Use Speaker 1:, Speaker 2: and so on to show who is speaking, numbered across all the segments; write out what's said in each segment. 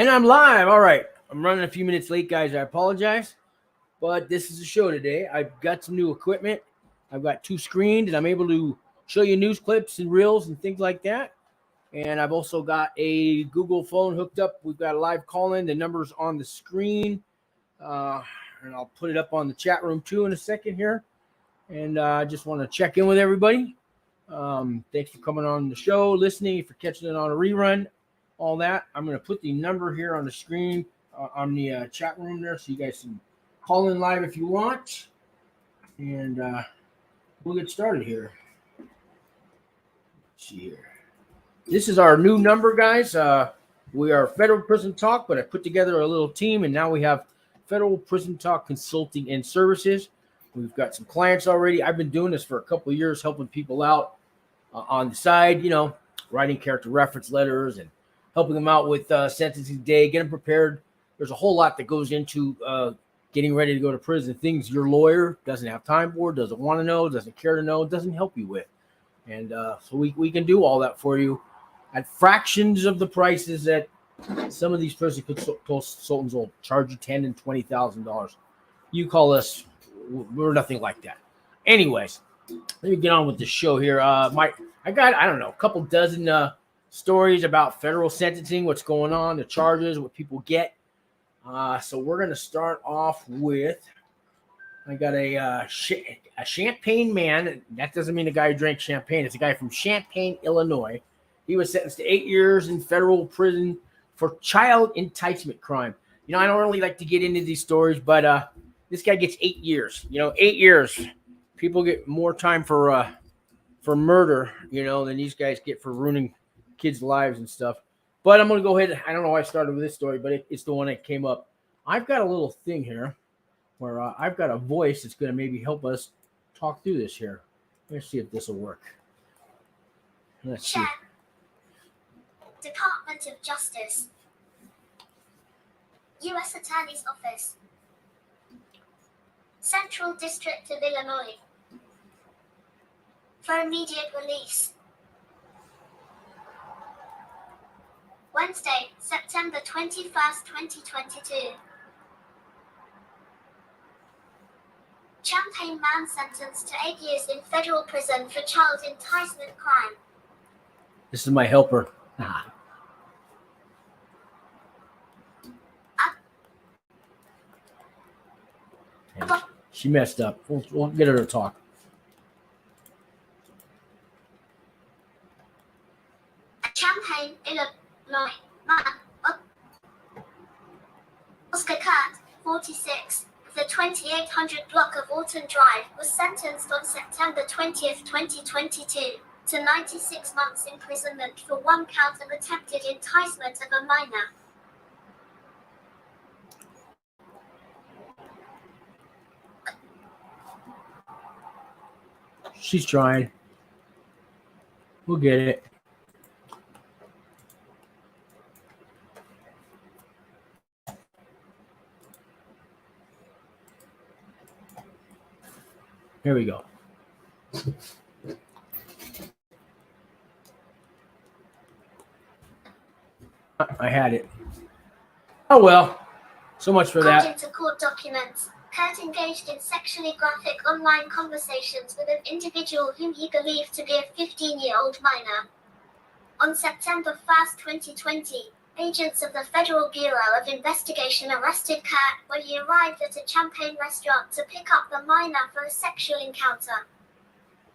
Speaker 1: And I'm live. All right. I'm running a few minutes late, guys. I apologize. But this is a show today. I've got some new equipment. I've got two screens, and I'm able to show you news clips and reels and things like that. And I've also got a Google phone hooked up. We've got a live call-in. The number's on the screen. And I'll put it up on the chat room, too, in a second here. And I just want to check in with everybody. Thanks for coming on the show, listening, if you're catching it on a rerun, all that. I'm going to put the number here on the screen on the chat room there so you guys can call in live if you want. And we'll get started here. Let's see here. This is our new number, guys. We are Federal Prison Talk, but I put together a little team, and now we have Federal Prison Talk Consulting and Services. We've got some clients already. I've been doing this for a couple of years, helping people out on the side, writing character reference letters and helping them out with sentencing day, get them prepared. There's a whole lot that goes into getting ready to go to prison, things your lawyer doesn't have time for, doesn't want to know, doesn't care to know, doesn't help you with. And so we can do all that for you at fractions of the prices that some of these prison consultants will charge you $10,000 and $20,000. You call us, we're nothing like that. Anyways, let me get on with the show here. I got, a couple dozen stories about federal sentencing, what's going on, the charges, what people get. So we're going to start off with, I got a Champaign man. That doesn't mean the guy who drank champagne. It's a guy from Champaign, Illinois. He was sentenced to 8 years in federal prison for child enticement crime. I don't really like to get into these stories, but this guy gets 8 years. 8 years. People get more time for murder, than these guys get for ruining kids' lives and stuff. But I'm going to go ahead. I don't know why I started with this story, but it's the one that came up. I've got a little thing here where I've got a voice that's going to maybe help us talk through this here. Let's see if this will work. Let's see.
Speaker 2: Department of Justice, U.S. Attorney's Office, Central District of Illinois, for immediate release. Wednesday, September 21st, 2022. Champaign man sentenced to 8 years in federal prison for child enticement crime.
Speaker 1: This is my helper. She messed up. We'll get her to talk.
Speaker 2: Champaign, Illinois, man, Oscar Kurt, 46, the 2800 block of Orton Drive, was sentenced on September 20th, 2022, to 96 months imprisonment for one count of attempted enticement of a minor.
Speaker 1: She's trying. We'll get it. Here we go. I had it. Oh, well. So much for that.
Speaker 2: According to court documents, Kurt engaged in sexually graphic online conversations with an individual whom he believed to be a 15-year-old minor. On September 1st, 2020, agents of the Federal Bureau of Investigation arrested Kurt when he arrived at a Champaign restaurant to pick up the minor for a sexual encounter.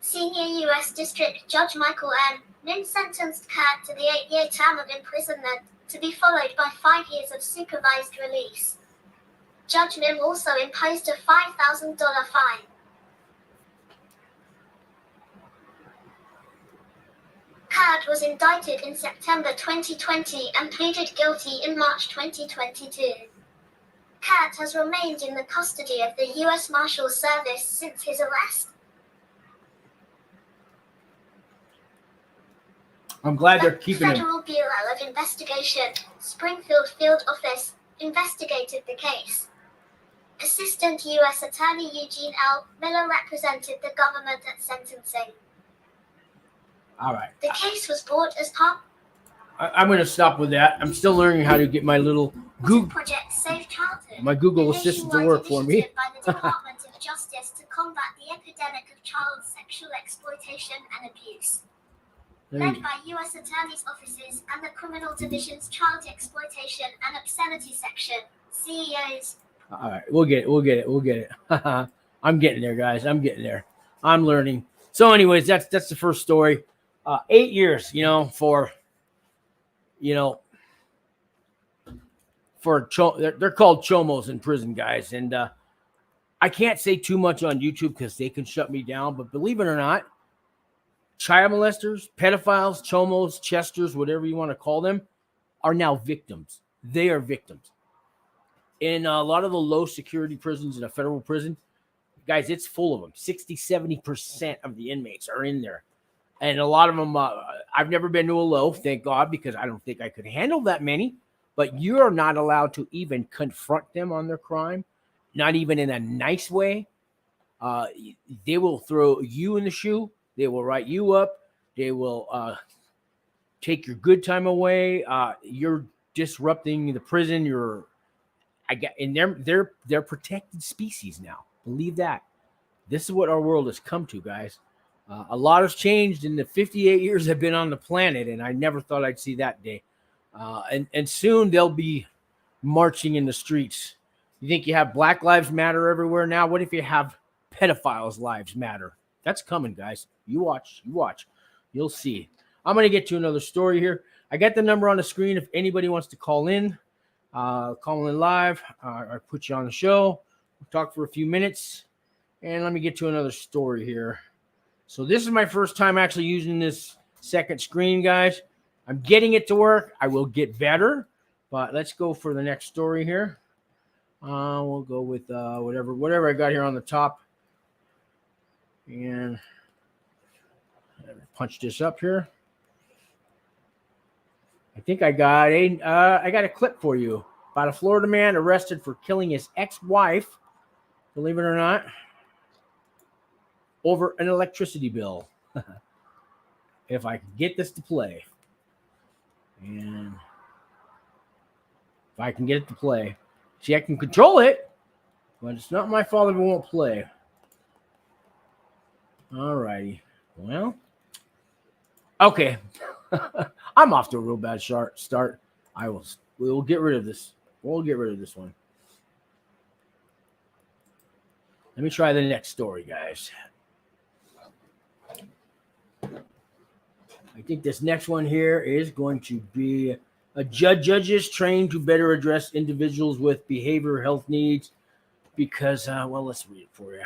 Speaker 2: Senior U.S. District Judge Michael N. Nim sentenced Kurt to the 8-year term of imprisonment, to be followed by 5 years of supervised release. Judge Nim also imposed a $5,000 fine. Kurt was indicted in September 2020 and pleaded guilty in March 2022. Kurt has remained in the custody of the U.S. Marshals Service since his arrest.
Speaker 1: I'm glad they're keeping him.
Speaker 2: The Federal Bureau of Investigation, Springfield Field Office, investigated the case. Assistant U.S. Attorney Eugene L. Miller represented the government at sentencing.
Speaker 1: All right.
Speaker 2: The case was brought as part.
Speaker 1: I'm going to stop with that. I'm still learning how to get my little Google,
Speaker 2: Project Safe Childhood,
Speaker 1: my Google
Speaker 2: a
Speaker 1: Assistant to
Speaker 2: nationwide
Speaker 1: work for me.
Speaker 2: initiative by the Department of Justice to combat the epidemic of child sexual exploitation and abuse. Led by U.S. Attorney's offices and the Criminal Division's Child Exploitation and Obscenity Section, CEOs.
Speaker 1: All right, we'll get it. I'm getting there, guys. I'm getting there. I'm learning. So, anyways, that's the first story. 8 years, for they're called chomos in prison, guys, and I can't say too much on YouTube because they can shut me down. But believe it or not, child molesters, pedophiles, chomos, chesters, whatever you want to call them, are now victims. They are victims. In a lot of the low security prisons in a federal prison, guys, it's full of them. 60-70% of the inmates are in there. And a lot of them, I've never been to a low, thank God, because I don't think I could handle that many. But you're not allowed to even confront them on their crime, not even in a nice way. They will throw you in the shoe. They will write you up. They will take your good time away. You're disrupting the prison. And they're protected species now. Believe that. This is what our world has come to, guys. A lot has changed in the 58 years I've been on the planet, and I never thought I'd see that day. And soon they'll be marching in the streets. You think you have Black Lives Matter everywhere now? What if you have pedophiles' lives matter? That's coming, guys. You watch. You'll see. I'm going to get to another story here. I got the number on the screen if anybody wants to call in. Call in live. I put you on the show. We'll talk for a few minutes. And let me get to another story here. So this is my first time actually using this second screen, guys. I'm getting it to work. I will get better. But let's go for the next story here. We'll go with whatever I got here on the top. And punch this up here. I think I got a clip for you about a Florida man arrested for killing his ex-wife, believe it or not, over an electricity bill. If I can get this to play. And if I can get it to play. See, I can control it, but it's not my fault if it won't play. All righty. Well, okay. I'm off to a real bad start. We will get rid of this. We'll get rid of this one. Let me try the next story, guys. I think this next one here is going to be a judges trained to better address individuals with behavioral health needs because, let's read it for you.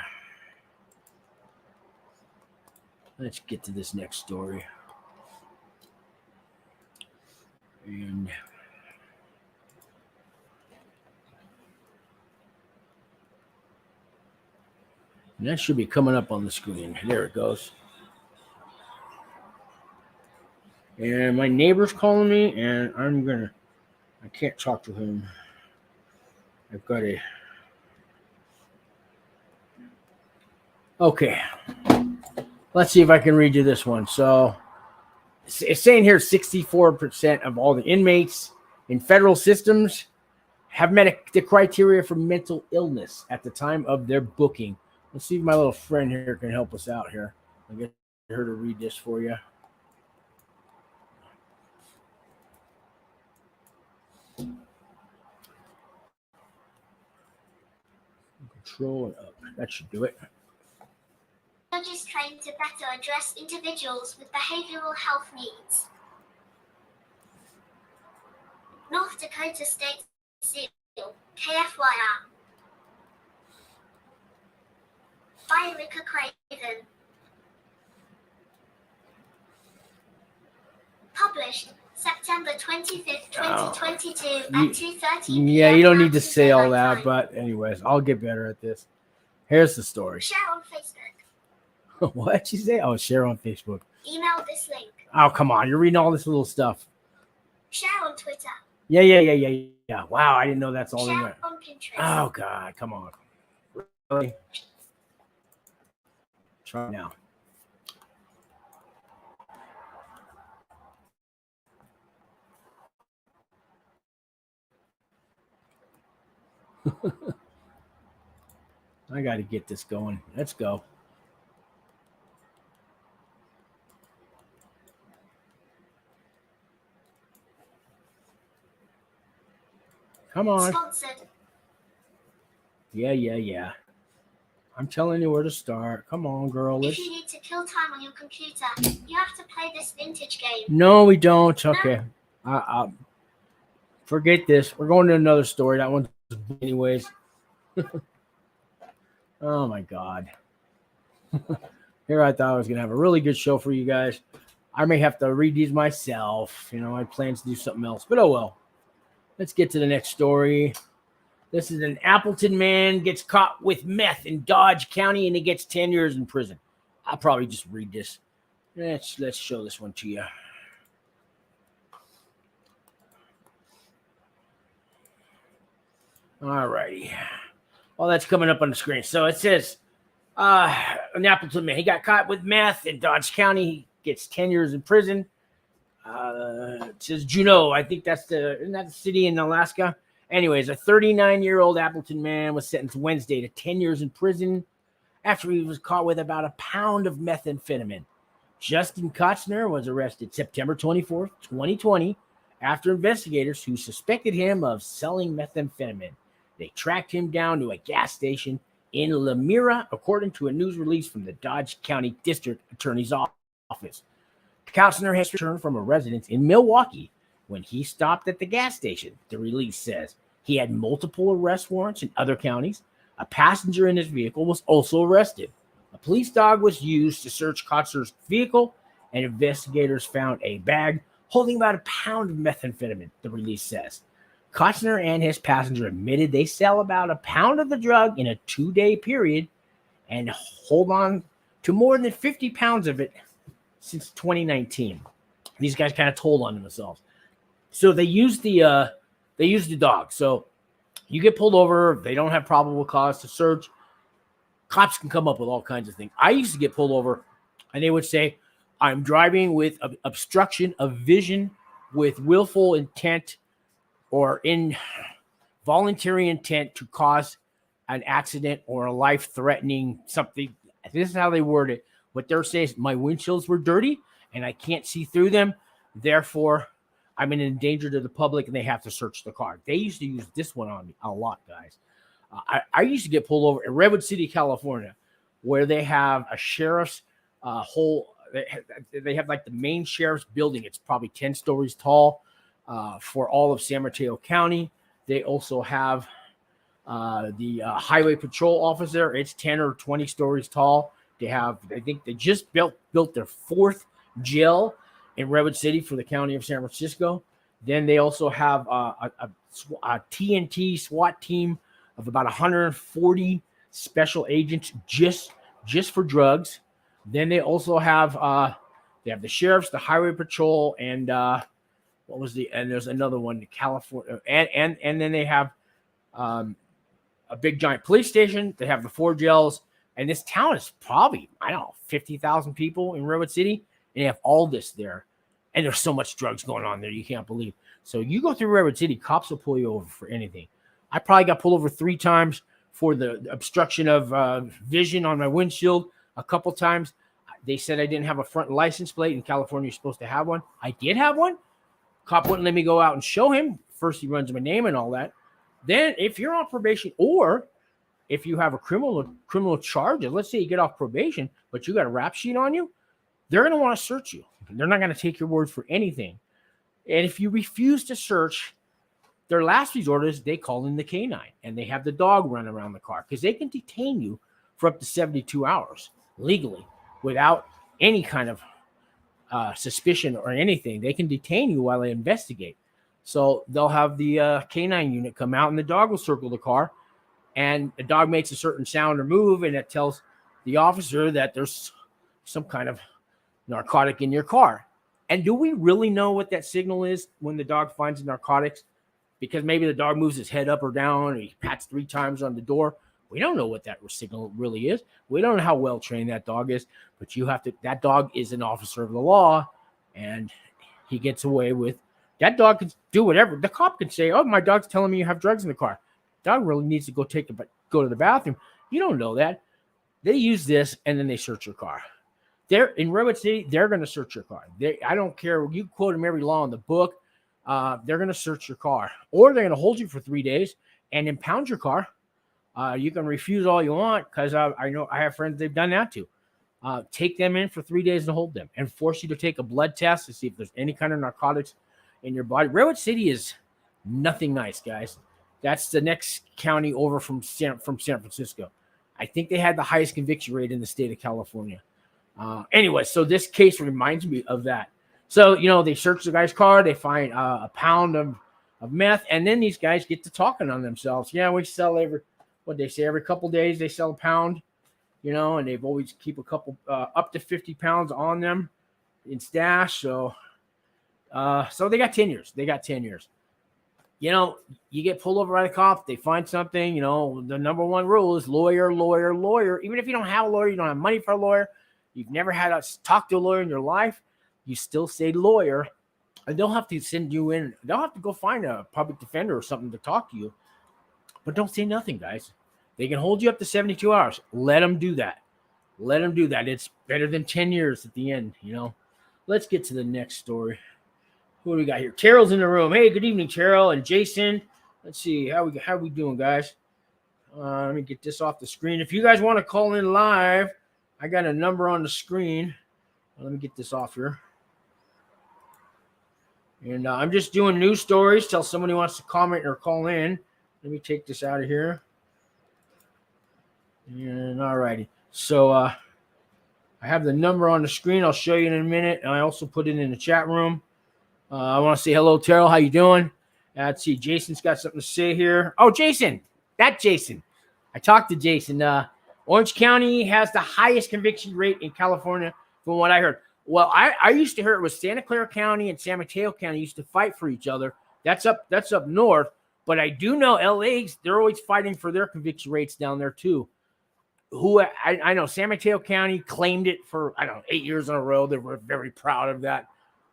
Speaker 1: Let's get to this next story. And that should be coming up on the screen. There it goes. And my neighbor's calling me, and I can't talk to him. I've got okay. Let's see if I can read you this one. So it's saying here 64% of all the inmates in federal systems have met the criteria for mental illness at the time of their booking. Let's see if my little friend here can help us out here. I'll get her to read this for you. Control it up. That should do it.
Speaker 2: Judges trained to better address individuals with behavioral health needs. North Dakota State Seal, KFYR. By Rika Craven. Published September 25th, 2022 at 2:30 p.m.
Speaker 1: Yeah, you don't need to say all that, but anyways, I'll get better at this. Here's the story.
Speaker 2: Share on Facebook.
Speaker 1: What'd she say? Oh, share on Facebook.
Speaker 2: Email this link.
Speaker 1: Oh, come on. You're reading all this little stuff.
Speaker 2: Share on Twitter.
Speaker 1: Yeah. Wow, I didn't know that's all in
Speaker 2: Share
Speaker 1: there.
Speaker 2: on Pinterest.
Speaker 1: Oh, God. Come on. Really? Try now. I got to get this going. Let's go. Come on.
Speaker 2: Sponsored.
Speaker 1: Yeah. I'm telling you where to start. Come on, girl.
Speaker 2: If you need to kill time on your computer, you have to play this vintage game.
Speaker 1: No, we don't. Okay. Forget this. We're going to another story. That one's anyways. Oh my God. Here I thought I was going to have a really good show for you guys. I may have to read these myself. You know, I had plans to do something else, but oh well. Let's get to the next story. This is an Appleton man gets caught with meth in Dodge County and he gets 10 years in prison. I'll probably just read this. Let's show this one to you. All righty. Well, that's coming up on the screen. So it says, an Appleton man, he got caught with meth in Dodge County. He gets 10 years in prison. It says Juneau. I think isn't that the city in Alaska? Anyways, a 39-year-old Appleton man was sentenced Wednesday to 10 years in prison after he was caught with about a pound of methamphetamine. Justin Kotzner was arrested September 24th, 2020, after investigators who suspected him of selling methamphetamine. They tracked him down to a gas station in Lemira, according to a news release from the Dodge County District Attorney's Office. Kotzner has returned from a residence in Milwaukee when he stopped at the gas station, the release says. He had multiple arrest warrants in other counties. A passenger in his vehicle was also arrested. A police dog was used to search Kotzner's vehicle, and investigators found a bag holding about a pound of methamphetamine, the release says. Kotzner and his passenger admitted they sell about a pound of the drug in a 2-day period and hold on to more than 50 pounds of it since 2019. These guys kind of told on themselves. So they use the dog. So you get pulled over, they don't have probable cause to search. Cops can come up with all kinds of things. I used to get pulled over and they would say, I'm driving with obstruction of vision with willful intent or involuntary intent to cause an accident or a life-threatening something. This is how they word it. What they're saying is my windshields were dirty and I can't see through them. Therefore, I'm in danger to the public and they have to search the car. They used to use this one on me a lot, guys. I used to get pulled over in Redwood City, California, where they have a sheriff's they have like the main sheriff's building. It's probably 10 stories tall for all of San Mateo County. They also have the highway patrol office there. It's 10 or 20 stories tall. I think they just built their 4th jail in Redwood City for the county of San Francisco. Then they also have a TNT SWAT team of about 140 special agents just for drugs. Then they also have the sheriffs, the highway patrol, and there's another one, California, and then they have a big giant police station. They have the 4 jails, and this town is probably 50,000 people in Redwood City, and they have all this there. And there's so much drugs going on there, you can't believe. So you go through Redwood City, cops will pull you over for anything. I probably got pulled over 3 times for the obstruction of vision on my windshield. A couple times, they said I didn't have a front license plate. In California, you're supposed to have one. I did have one. Cop wouldn't let me go out and show him. First, he runs my name and all that. Then, if you're on probation or if you have a criminal charge, let's say you get off probation, but you got a rap sheet on you, they're going to want to search you. They're not going to take your word for anything. And if you refuse to search, their last resort is they call in the canine and they have the dog run around the car because they can detain you for up to 72 hours legally without any kind of suspicion or anything. They can detain you while they investigate. So they'll have the canine unit come out and the dog will circle the car, and the dog makes a certain sound or move, and it tells the officer that there's some kind of narcotic in your car. And do we really know what that signal is when the dog finds narcotics? Because maybe the dog moves his head up or down, or he pats 3 times on the door. We don't know what that signal really is. We don't know how well trained that dog is, but that dog is an officer of the law, and he gets away with, that dog can do whatever. The cop can say, oh, my dog's telling me you have drugs in the car. dog really needs to go to the bathroom. You don't know that. They use this and then they search your car. They're in Redwood City. They're going to search your car. I don't care. You quote them every law in the book. They're going to search your car, or they're going to hold you for 3 days and impound your car. You can refuse all you want, because I know I have friends, they've done that too. Take them in for 3 days and hold them and force you to take a blood test to see if there's any kind of narcotics in your body. Redwood City is nothing nice, guys. That's the next county over from San Francisco. I think they had the highest conviction rate in the state of California. Anyway, so this case reminds me of that. So, they search the guy's car. They find a pound of meth. And then these guys get to talking on themselves. Yeah, we sell every couple days they sell a pound, and they've always keep a couple up to 50 pounds on them in stash. So they got 10 years. You get pulled over by the cops, they find something, the number one rule is lawyer. Even if you don't have a lawyer, you don't have money for a lawyer, you've never had to talk to a lawyer in your life, you still say lawyer, and they'll have to send you in. They'll have to go find a public defender or something to talk to you, but don't say nothing, guys. They can hold you up to 72 hours. Let them do that. It's better than 10 years at the end, Let's get to the next story. What do we got here? Terrell's in the room. Hey, good evening, Terrell and Jason. Let's see how we doing, guys. Let me get this off the screen. If you guys want to call in live, I got a number on the screen. Let me get this off here. And I'm just doing news stories till somebody wants to comment or call in. Let me take this out of here. And all righty. So I have the number on the screen. I'll show you in a minute. And I also put it in the chat room. I want to say hello, Terrell. How you doing? Let's see. Jason's got something to say here. Oh, Jason. Jason. I talked to Jason. Orange County has the highest conviction rate in California from what I heard. Well, I used to hear it was Santa Clara County and San Mateo County used to fight for each other. That's up north. But I do know LA's, they're always fighting for their conviction rates down there too. I know San Mateo County claimed it for, 8 years in a row. They were very proud of that.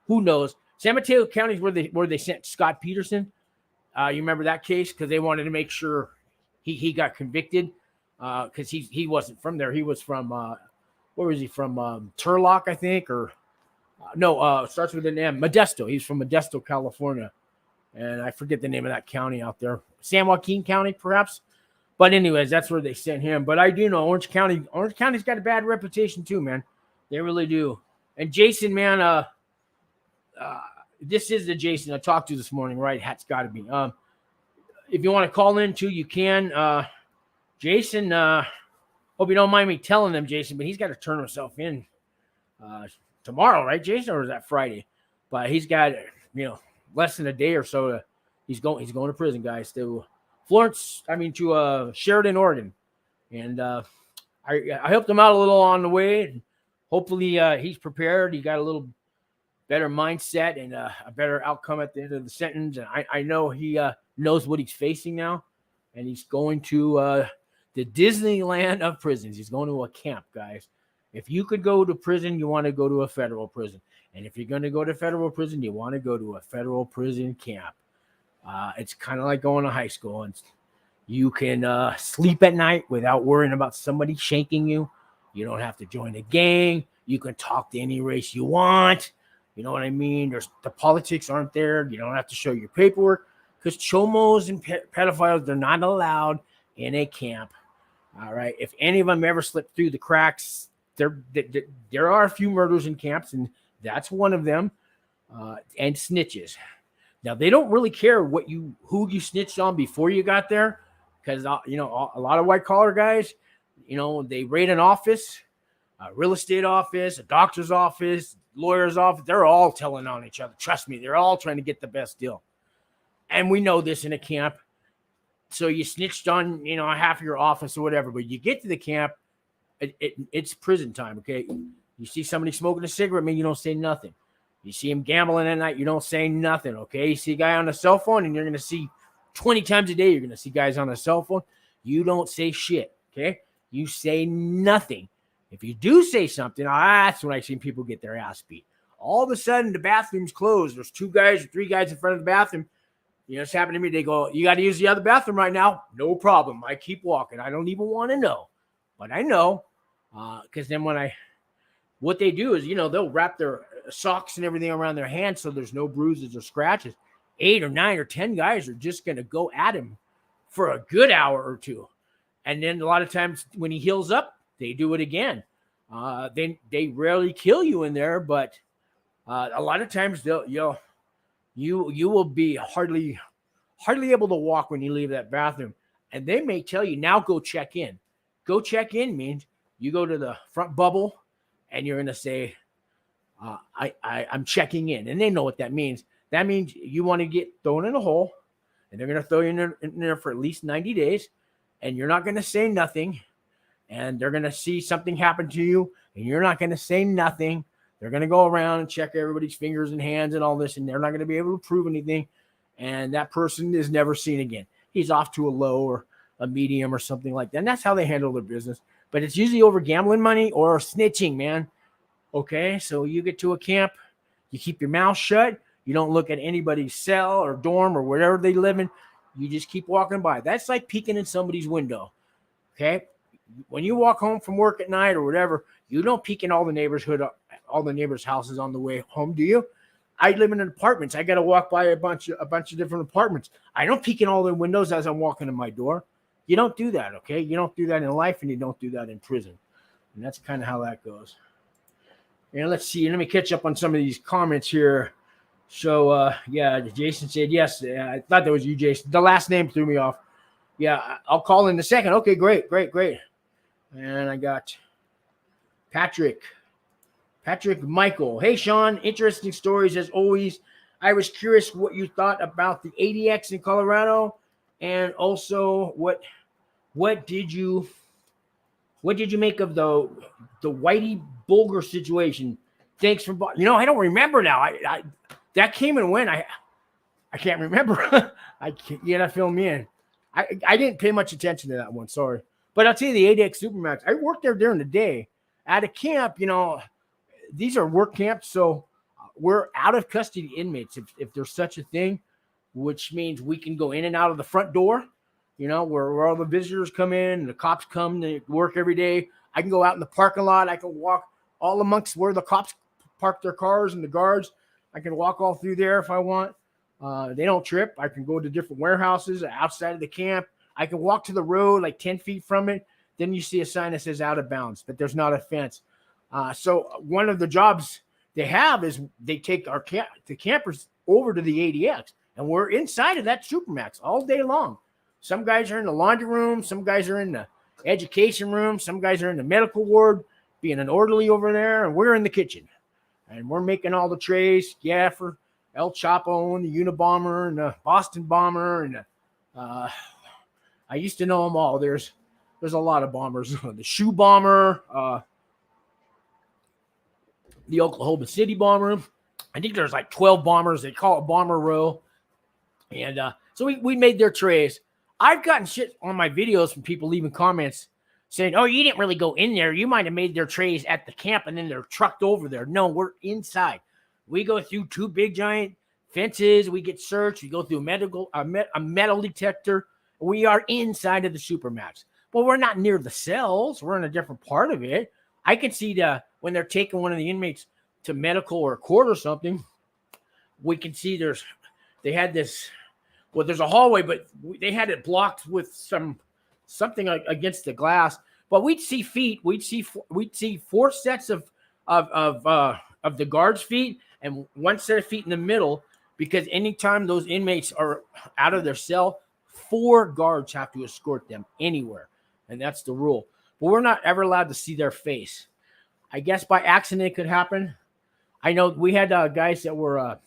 Speaker 1: Who knows? San Mateo County is where they sent Scott Peterson. You remember that case? Because they wanted to make sure he got convicted, because he wasn't from there. He was from where was he from? Turlock, I think, or starts with an M. Modesto. He's from Modesto, California, and I forget the name of that county out there. San Joaquin County, perhaps. But anyways, that's where they sent him. But I do know Orange County's got a bad reputation too, man. They really do. And Jason, man, this is the Jason I talked to this morning, right? It's got to be. If you want to call in too, you can. Jason, hope you don't mind me telling them, Jason, but he's got to turn himself in tomorrow, right, Jason, or is that Friday? But he's got less than a day or so. He's going to prison, guys. To Sheridan, Oregon, and I helped him out a little on the way. And hopefully, he's prepared. He got a little better mindset and a better outcome at the end of the sentence. And I know he knows what he's facing now, and he's going to the Disneyland of prisons. He's going to a camp, guys. If you could go to prison, you want to go to a federal prison. And if you're going to go to federal prison, you want to go to a federal prison camp. It's kind of like going to high school. And you can sleep at night without worrying about somebody shanking you. You don't have to join a gang. You can talk to any race you want. You know what I mean? The politics aren't there. You don't have to show your paperwork, because chomos and pedophiles, they're not allowed in a camp. All right. If any of them ever slip through the cracks, there are a few murders in camps, and that's one of them. And snitches. Now, they don't really care who you snitched on before you got there, because a lot of white collar guys, they raid an office, a real estate office, a doctor's office, lawyer's office. They're all telling on each other. Trust me, they're all trying to get the best deal. And we know this in a camp. So you snitched on, half of your office or whatever, but you get to the camp, it's prison time, okay? You see somebody smoking a cigarette, man, you don't say nothing. You see him gambling at night, you don't say nothing, okay? You see a guy on a cell phone, and you're going to see 20 times a day, you're going to see guys on a cell phone. You don't say shit, okay? You say nothing. If you do say something, that's when I see people get their ass beat. All of a sudden, the bathroom's closed. There's 2 guys or 3 guys in front of the bathroom. You know, it's happened to me. They go, you got to use the other bathroom right now. No problem. I keep walking. I don't even want to know. But I know. Because then what they do is, you know, they'll wrap their socks and everything around their hands so there's no bruises or scratches. 8 or 9 or 10 guys are just going to go at him for a good hour or two. And then a lot of times when he heals up, they do it again. They rarely kill you in there, but a lot of times you will be hardly able to walk when you leave that bathroom. And they may tell you, now go check in. Go check in means you go to the front bubble and you're going to say, I'm checking in. And they know what that means. That means you want to get thrown in a hole, and they're going to throw you in there for at least 90 days, and you're not going to say nothing, and they're going to see something happen to you, and you're not going to say nothing. They're going to go around and check everybody's fingers and hands and all this, and they're not going to be able to prove anything, and that person is never seen again. He's off to a low or a medium or something like that, and that's how they handle their business. But it's usually over gambling money or snitching, man. Okay, so you get to a camp, you keep your mouth shut, you don't look at anybody's cell or dorm or wherever they live in, you just keep walking by. That's like peeking in somebody's window, okay? When you walk home from work at night or whatever, you don't peek in all the neighbors' houses on the way home, do you? I live in apartments. I got to walk by a bunch of different apartments. I don't peek in all the windows as I'm walking to my door. You don't do that, okay? You don't do that in life, and you don't do that in prison. And that's kind of how that goes. And let's see. Let me catch up on some of these comments here. So, yeah, Jason said, yes. I thought that was you, Jason. The last name threw me off. Yeah, I'll call in a second. Okay, great. And I got Patrick Michael. Hey, Sean, interesting stories as always. I was curious what you thought about the ADX in Colorado, and also what did you make of the Whitey Bulger situation? Thanks for, I don't remember now. I that came and went. I can't remember. You gotta fill me in. I didn't pay much attention to that one. Sorry, but I'll tell you the ADX Supermax. I worked there during the day at a camp. These are work camps, so we're out of custody inmates if there's such a thing, which means we can go in and out of the front door. Where all the visitors come in and the cops come to work every day. I can go out in the parking lot. I can walk all amongst where the cops park their cars and the guards. I can walk all through there if I want. They don't trip. I can go to different warehouses outside of the camp. I can walk to the road like 10 feet from it. Then you see a sign that says out of bounds, but there's not a fence. So one of the jobs they have is they take the campers over to the ADX, and we're inside of that Supermax all day long. Some guys are in the laundry room. Some guys are in the education room. Some guys are in the medical ward, being an orderly over there, and we're in the kitchen. And we're making all the trays, for El Chapo and the Unabomber and the Boston Bomber. And I used to know them all. There's a lot of bombers. The Shoe Bomber, the Oklahoma City Bomber. I think there's like 12 bombers. They call it Bomber Row. And so we made their trays. I've gotten shit on my videos from people leaving comments saying, oh, you didn't really go in there. You might have made their trays at the camp and then they're trucked over there. No, we're inside. We go through 2 big giant fences. We get searched. We go through a metal detector. We are inside of the Supermax. But we're not near the cells. We're in a different part of it. I can see when they're taking one of the inmates to medical or court or something, we can see there's a hallway, but they had it blocked with something against the glass. But we'd see feet. We'd see 4 sets of the guards' feet and 1 set of feet in the middle, because anytime those inmates are out of their cell, 4 guards have to escort them anywhere, and that's the rule. But we're not ever allowed to see their face. I guess by accident it could happen. I know we had guys that were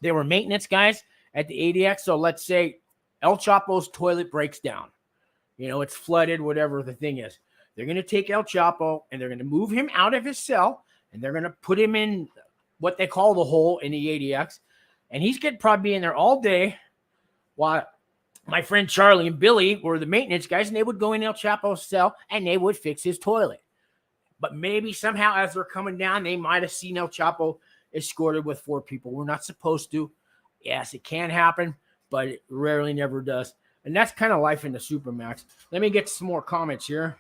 Speaker 1: they were maintenance guys at the ADX. So let's say El Chapo's toilet breaks down. It's flooded, whatever the thing is. They're going to take El Chapo and they're going to move him out of his cell, and they're going to put him in what they call the hole in the ADX. And he's going to probably be in there all day while my friend Charlie and Billy were the maintenance guys, and they would go in El Chapo's cell and they would fix his toilet. But maybe somehow as they're coming down, they might have seen El Chapo escorted with 4 people. We're not supposed to. Yes, it can happen. but it rarely never does. And that's kind of life in the Supermax. Let me get some more comments here.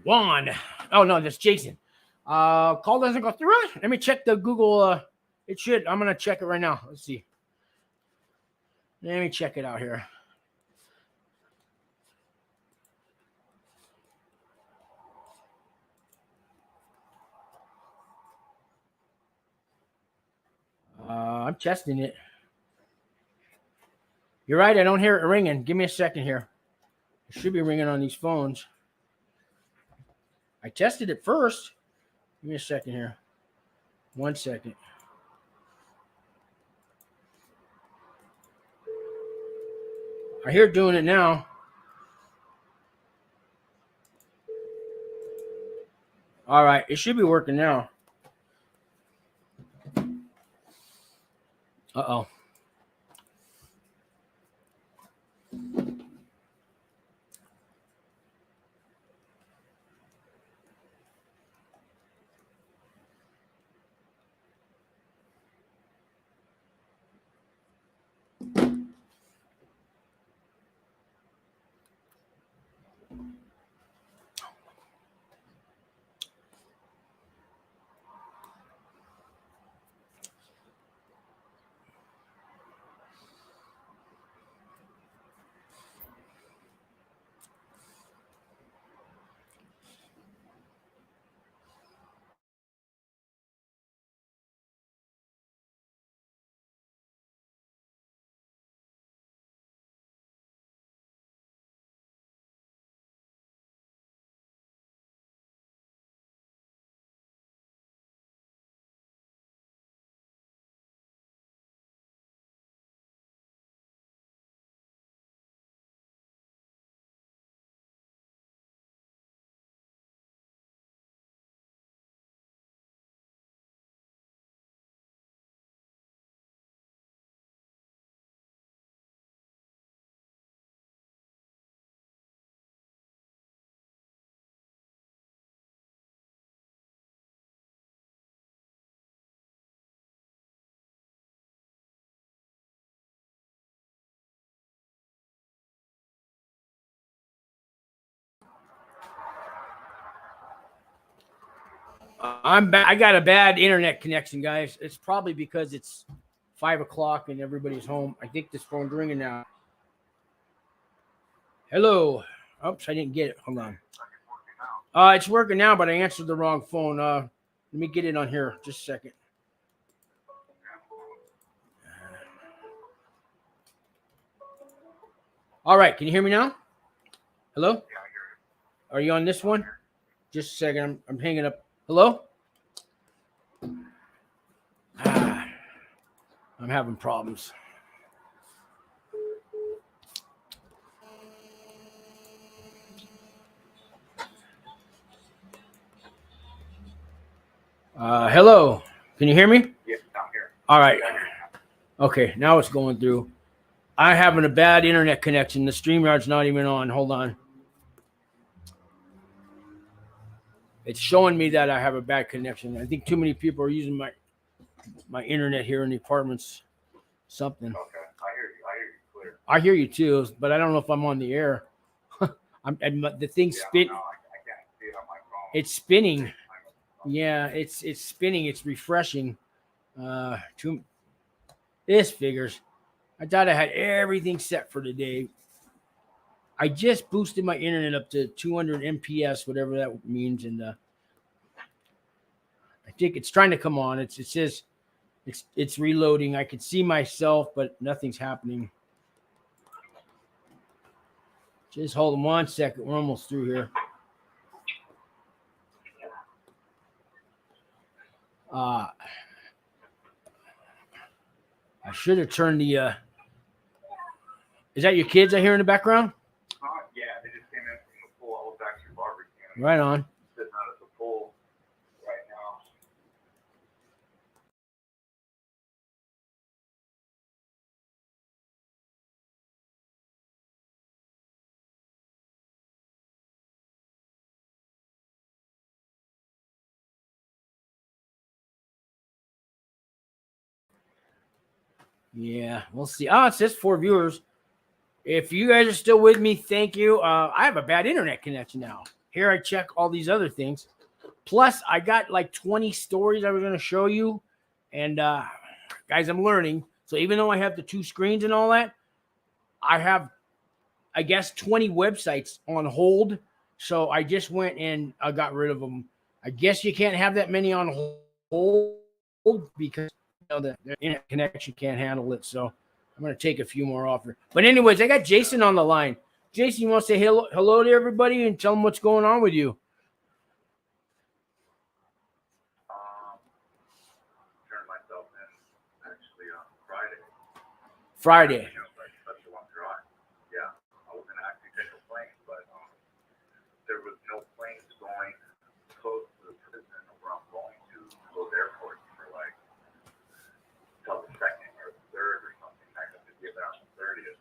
Speaker 1: Juan. Oh, no, that's Jason. Call doesn't go through it. Let me check the Google. It should. I'm going to check it right now. Let's see. Let me check it out here. I'm testing it. You're right. I don't hear it ringing. Give me a second here. It should be ringing on these phones. I tested it first. Give me a second here. 1 second. I hear it doing it now. All right. It should be working now. Uh-oh. I'm back. I got a bad internet connection, guys. It's probably because it's 5 o'clock and everybody's home. I think this phone's ringing now. Hello. Oops, I didn't get it. Hold on. It's working now, but I answered the wrong phone. Let me get it on here. Just a second. All right. Can you hear me now? Hello? Yeah, I hear you. Are you on this one? Just a second. I'm hanging up. Hello? I'm having problems. Hello. Can you hear me?
Speaker 3: Yes, I'm here.
Speaker 1: All right. Okay, now it's going through. I'm having a bad internet connection. The StreamYard's not even on. Hold on. It's showing me that I have a bad connection. I think too many people are using my internet here in the apartments. Something.
Speaker 3: Okay, I hear you clear.
Speaker 1: I hear you too, but I don't know if I'm on the air. The thing's spin.
Speaker 3: No, I can't see it on my phone.
Speaker 1: It's spinning. Yeah, it's spinning. It's refreshing. This figures. I thought I had everything set for today. I just boosted my internet up to 200 MPS, whatever that means, and I think it's trying to come on. It says it's reloading. I can see myself, but nothing's happening. Just hold on 1 second. We're almost through here. I should have turned the. Is that your kids I hear in the background?
Speaker 3: Yeah, they just came in from the pool. I was actually barbecuing.
Speaker 1: Right on.
Speaker 3: Sitting out at the pool right now.
Speaker 1: Yeah, we'll see. Oh, it says 4 viewers. If you guys are still with me, thank you. I have a bad internet connection now. Here I check all these other things. Plus, I got like 20 stories I was going to show you. And guys, I'm learning. So even though I have the 2 screens and all that, I have, I guess, 20 websites on hold. So I just went and I got rid of them. I guess you can't have that many on hold because the internet connection can't handle it. So I'm going to take a few more off here. But anyways, I got Jason on the line. Jason, you want to say hello to everybody and tell them what's going on with you?
Speaker 3: Turned myself in actually on Friday.
Speaker 1: Friday.
Speaker 3: Such a long drive. Yeah, I was gonna actually take a plane, but there was no planes going close to the prison where I'm going to those airports for like till the 2nd or the 3rd or something. I had to get there on the 30th.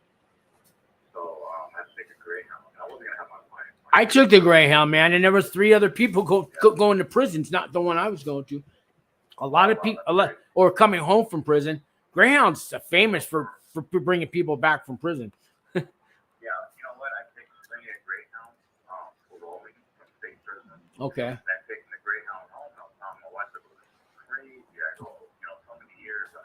Speaker 3: So I had to take a Greyhound. I wasn't gonna have my plane.
Speaker 1: I took the Greyhound, man, and there was 3 other people going to prisons, not the one I was going to. A lot of people, or coming home from prison. Greyhound's famous for bringing people back from prison.
Speaker 3: Yeah, you know what? I take plenty of Greyhound parolling from state prison.
Speaker 1: Okay.
Speaker 3: And then taking the Greyhound home, my wife said, "Well, this is crazy." I go, so many years I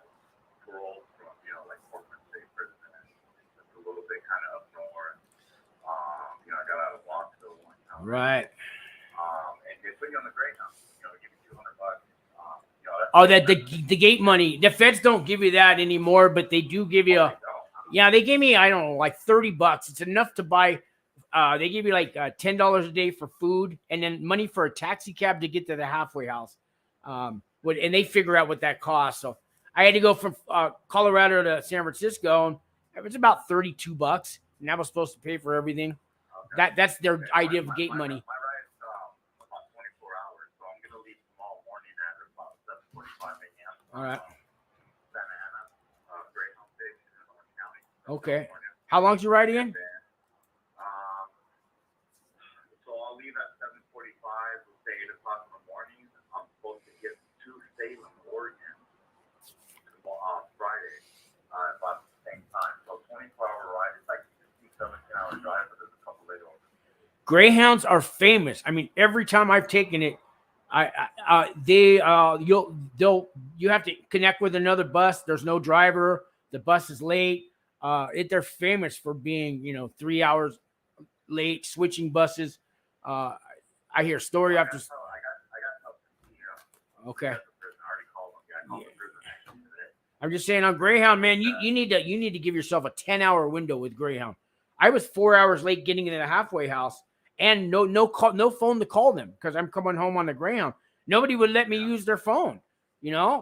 Speaker 3: paroled from, like Portland State Prison, and it's a little bit kind of up north. I got out of Watsville one time.
Speaker 1: Right.
Speaker 3: And they put you on the Greyhound. Give you $200.
Speaker 1: Oh, that the gate money. The feds don't give you that anymore, but they do give you yeah, they gave me, I don't know, like $30. It's enough to buy. They give you like $10 a day for food and then money for a taxi cab to get to the halfway house. And they figure out what that costs. So I had to go from Colorado to San Francisco, and it was about $32, and that was supposed to pay for everything.
Speaker 3: Okay.
Speaker 1: That's their idea of gate money.
Speaker 3: My ride's about 24 hours, so I'm going to leave tomorrow morning at about 7:45 a.m.
Speaker 1: All right.
Speaker 3: Santa Ana, Greyhound Station in Orange County.
Speaker 1: Okay.
Speaker 3: California.
Speaker 1: How long's your ride again?
Speaker 3: And then, so I'll leave at 7:45. We'll say 8 o'clock in the morning. I'm supposed to get to Salem, Oregon, on Friday about the same time. So 24-hour ride is like 17-hour drive, but there's a couple layovers.
Speaker 1: Greyhounds are famous. I mean, every time I've taken it, you have to connect with another bus. There's no driver. The bus is late. They're famous for being, 3 hours late, switching buses. I hear story after.
Speaker 3: I got help.
Speaker 1: Okay.
Speaker 3: I already called them. I called the prison actually today.
Speaker 1: I'm just saying on Greyhound, man, you need to give yourself a 10-hour window with Greyhound. I was 4 hours late getting into the halfway house, and no phone to call them because I'm coming home on the Greyhound. Nobody would let me use their phone. Yeah.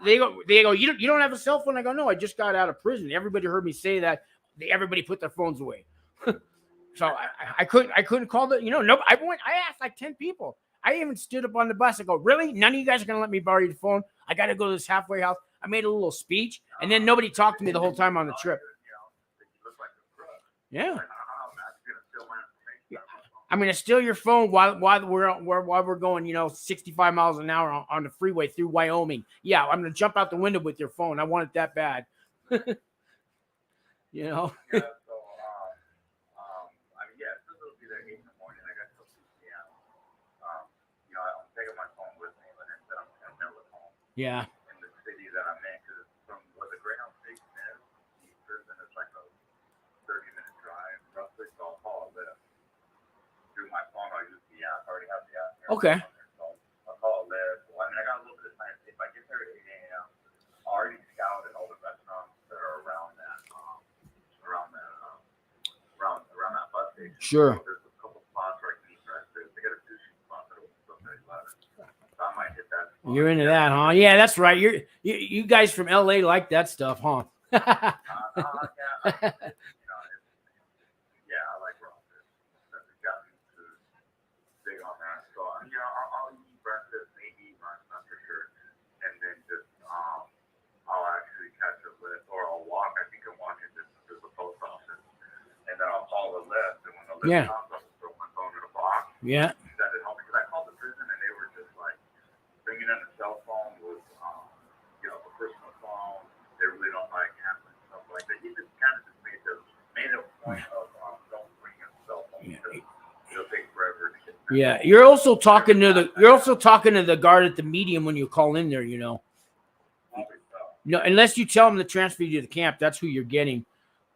Speaker 1: They go. You don't have a cell phone? I go, no. I just got out of prison. Everybody heard me say that. Everybody put their phones away. So I couldn't call the. No. I asked like 10 people. I even stood up on the bus. I go, really? None of you guys are gonna let me borrow your phone? I got to go to this halfway house. I made a little speech, and then nobody talked to me the whole time on the trip. Yeah. I'm gonna steal your phone while we're going, 65 miles an hour on the freeway through Wyoming. Yeah, I'm gonna jump out the window with your phone. I want it that bad.
Speaker 3: Yeah, so, it'll be there 8 in the morning. I got till 2 p.m. I'm taking my phone with me, like I said, I'm never at home.
Speaker 1: Yeah.
Speaker 3: In the city that I'm in, because from where the Greyhound station is, the prison is like a 30-minute drive, roughly. So I'll call a lift. Through my phone, I'll use the app. I already have the app here.
Speaker 1: Okay.
Speaker 3: So I'll call a lift. Well, I got a little bit of time. If I get there at 8 a.m., I already scouted all the restaurants that are around that bus station.
Speaker 1: Sure.
Speaker 3: So there's a couple spots where I can eat breakfast. They got a sushi spot that opens up at 11. So I might hit that spot.
Speaker 1: You're into that, huh? Yeah, that's right. You guys from LA like that stuff, huh?
Speaker 3: Yeah, I like breakfast. That's Japanese food. Big on that. So I'll eat breakfast, maybe lunch, not for sure, and then just I'll actually catch a lift, or I'll walk. I think I'm walking distance to the post office, and then I'll call the lift, and when the lift comes, I'll just throw my phone in a box.
Speaker 1: Yeah.
Speaker 3: Send it home, because I called the prison, and they were just like bringing in a cell phone with the personal phone. They point of don't bring your cell phone because it'll take forever to get back.
Speaker 1: Yeah, you're also talking to the guard at the medium when you call in there.
Speaker 3: Probably so.
Speaker 1: No, unless you tell them to transfer you to the camp, that's who you're getting.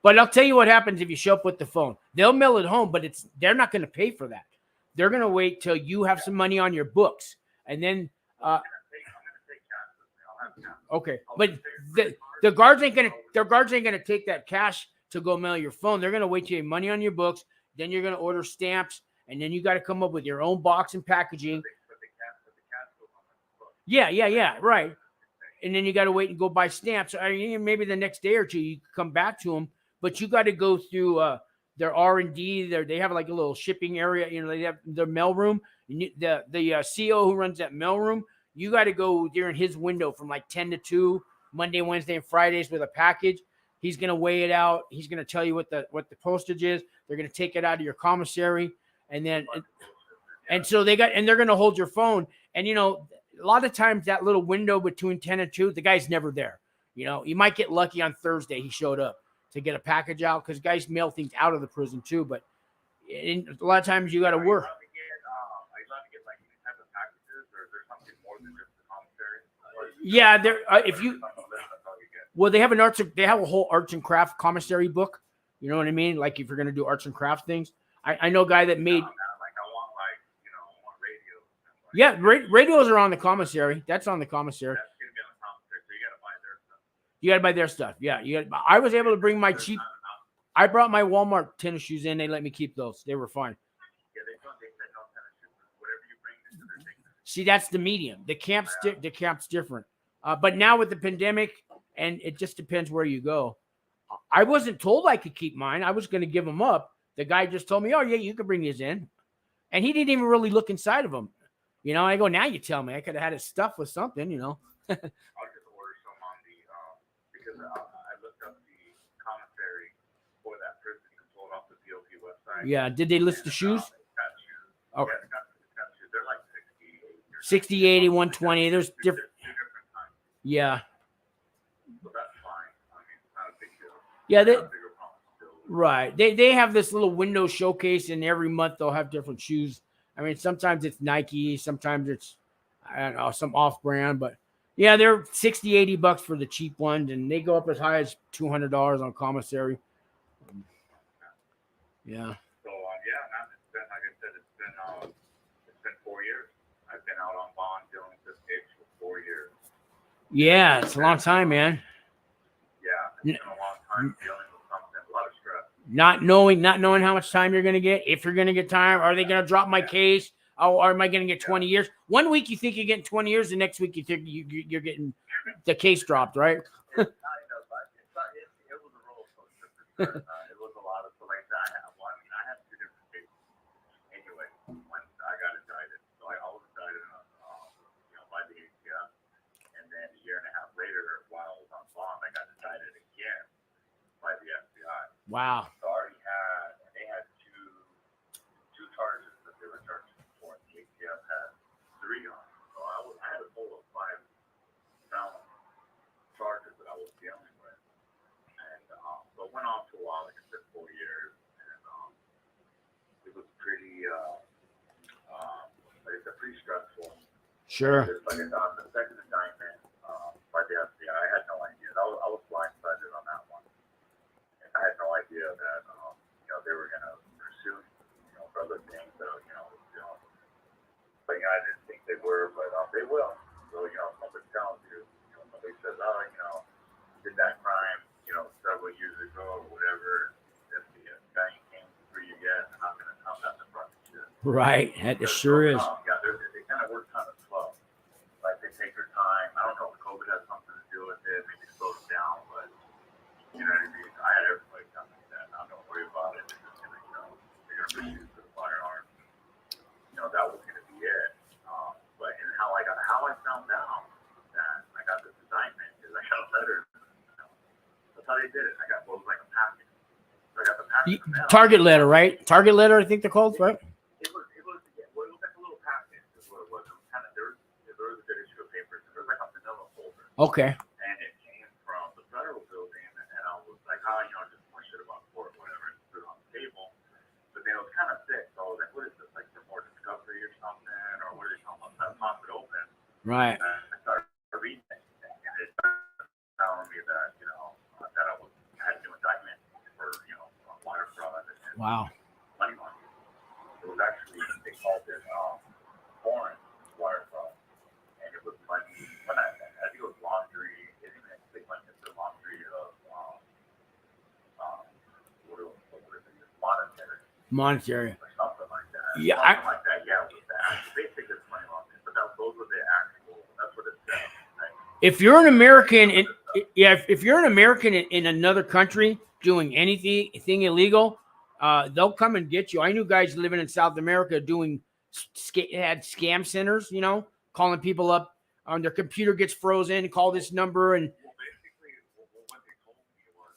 Speaker 1: But I'll tell you what happens if you show up with the phone. They'll mail it home, but they're not going to pay for that. They're going to wait till you have some money on your books, and then.
Speaker 3: I'm gonna take cash with me. I'll have cash.
Speaker 1: Okay, but the guards ain't gonna take that cash to go mail your phone. They're gonna wait till you have money on your books. Then you're gonna order stamps, and then you got to come up with your own box and packaging.
Speaker 3: But the cash goes on my book.
Speaker 1: Yeah, right. And then you got to wait and go buy stamps. I mean, maybe the next day or two you come back to them, but you got to go through their R&D. They have like a little shipping area. They have their mail room. The CO who runs that mail room, you got to go during his window from like 10 to 2, Monday, Wednesday, and Fridays with a package. He's going to weigh it out. He's going to tell you what the postage is. They're going to take it out of your commissary. And so they're going to hold your phone. And, a lot of times that little window between 10 and 2, the guy's never there. You might get lucky on Thursday. He showed up to get a package out because guys mail things out of the prison too. But a lot of times you got to work.
Speaker 3: Are you allowed to get like any type of packages, or is there something more than just the commissary?
Speaker 1: Yeah, well, they have a whole arts and craft commissary book. You know what I mean? Like if you're going to do arts and craft things. I know a guy that made. Yeah, radios are on the commissary. That's on the commissary.
Speaker 3: That's gonna be on the commissary, so you gotta buy their stuff.
Speaker 1: You got to buy their stuff. Yeah, I was able to bring my cheap. I brought my Walmart tennis shoes in. They let me keep those. They were fine.
Speaker 3: Yeah, they said no tennis shoes. Whatever you bring into their thing.
Speaker 1: See, that's the medium. The camp's different. But now with the pandemic, and it just depends where you go. I wasn't told I could keep mine. I was going to give them up. The guy just told me, "Oh yeah, you can bring these in," and he didn't even really look inside of them. I go, now you tell me. I could have had it stuffed with something,
Speaker 3: I'll just order some on because I looked up the commissary for that prison and pulled off the POP website.
Speaker 1: Yeah, did they list the shoes?
Speaker 3: It's got shoes.
Speaker 1: Okay.
Speaker 3: Yeah, it's got shoes. They're like
Speaker 1: 60, 80, 120. There's different.
Speaker 3: Two different kinds.
Speaker 1: Yeah.
Speaker 3: So that's fine. I mean, it's not a big deal.
Speaker 1: Yeah,
Speaker 3: It's not a bigger problem still.
Speaker 1: right. They have this little window showcase, and every month they'll have different shoes. I mean, sometimes it's Nike, sometimes it's, I don't know, some off-brand, but yeah, they're $60, $80 for the cheap ones, and they go up as high as $200 on commissary. Yeah.
Speaker 3: So it's been, like I said, it's been 4 years. I've been out on bond dealing with this case for 4 years.
Speaker 1: Yeah, it's a long time, man.
Speaker 3: Yeah, it's been a long time dealing with something, a lot of stress.
Speaker 1: Not knowing how much time you're going to get, if you're going to get time, are they going to drop my case? Or am I going to get 20 years? 1 week you think you're getting 20 years, the next week you think you're getting the case dropped, right?
Speaker 3: It was a roller coaster. It was a lot of, like that. I had 2 different cases anyway when I got indicted. So I was indicted, by the ATF, and then a year and a half later, while I was on bond, I got indicted again by the FBI.
Speaker 1: Wow.
Speaker 3: So I already had, and they had two charges that they were charging for, and the ATF had 3 on. So I had a total of 5 felony charges that I was dealing with, and so it went on for a while, like I said, 4 years, and it was pretty, like I said, pretty stressful.
Speaker 1: Sure.
Speaker 3: Just like the second indictment by the FBI, I had no idea. I was blindsided on that one. And I had no idea that they were gonna pursue for other things. So but I didn't think they were, but they will. So somebody tells you, somebody says, did that crime, several years ago or whatever. If the guy came for you yet, I'm not the front of shit.
Speaker 1: Right. That sure is.
Speaker 3: Yeah, they kind of work kind of slow. Like they take their time. I don't know if COVID has something to do with it. Maybe slow them down, but you know what I mean. I had everybody tell me that. Don't worry about it. They're just gonna, they're gonna pursue to the firearm. That was gonna be it. But how I found out that I got this indictment is I got a letter. That's how they did it. I got what was like a packet. So I got the packet.
Speaker 1: Target letter, right? Target letter, I think they're called, right?
Speaker 3: It was like a little packet. Is what it was. It was kind of there was a good issue of paper. There was like a vanilla folder.
Speaker 1: Okay.
Speaker 3: And it came from the federal building, and I was like, just more shit about court, whatever.
Speaker 1: Right.
Speaker 3: And I started reading it, and it started telling me that, that I had new indictment for, wire fraud and
Speaker 1: Wow.
Speaker 3: money laundering. It was actually, they called it foreign wire fraud. And it was money, I think it was laundry, they went into laundry of, what is it,
Speaker 1: Monetary.
Speaker 3: or something like that.
Speaker 1: Yeah,
Speaker 3: Something like that, yeah, it was that. They think it's money laundering, but those were the actual, that's what it said. Right?
Speaker 1: If you're an American, if you're an American in another country doing anything illegal, they'll come and get you. I knew guys living in South America doing had scam centers, calling people up on their computer gets frozen, call this number, and
Speaker 3: Well, basically, what they told me was,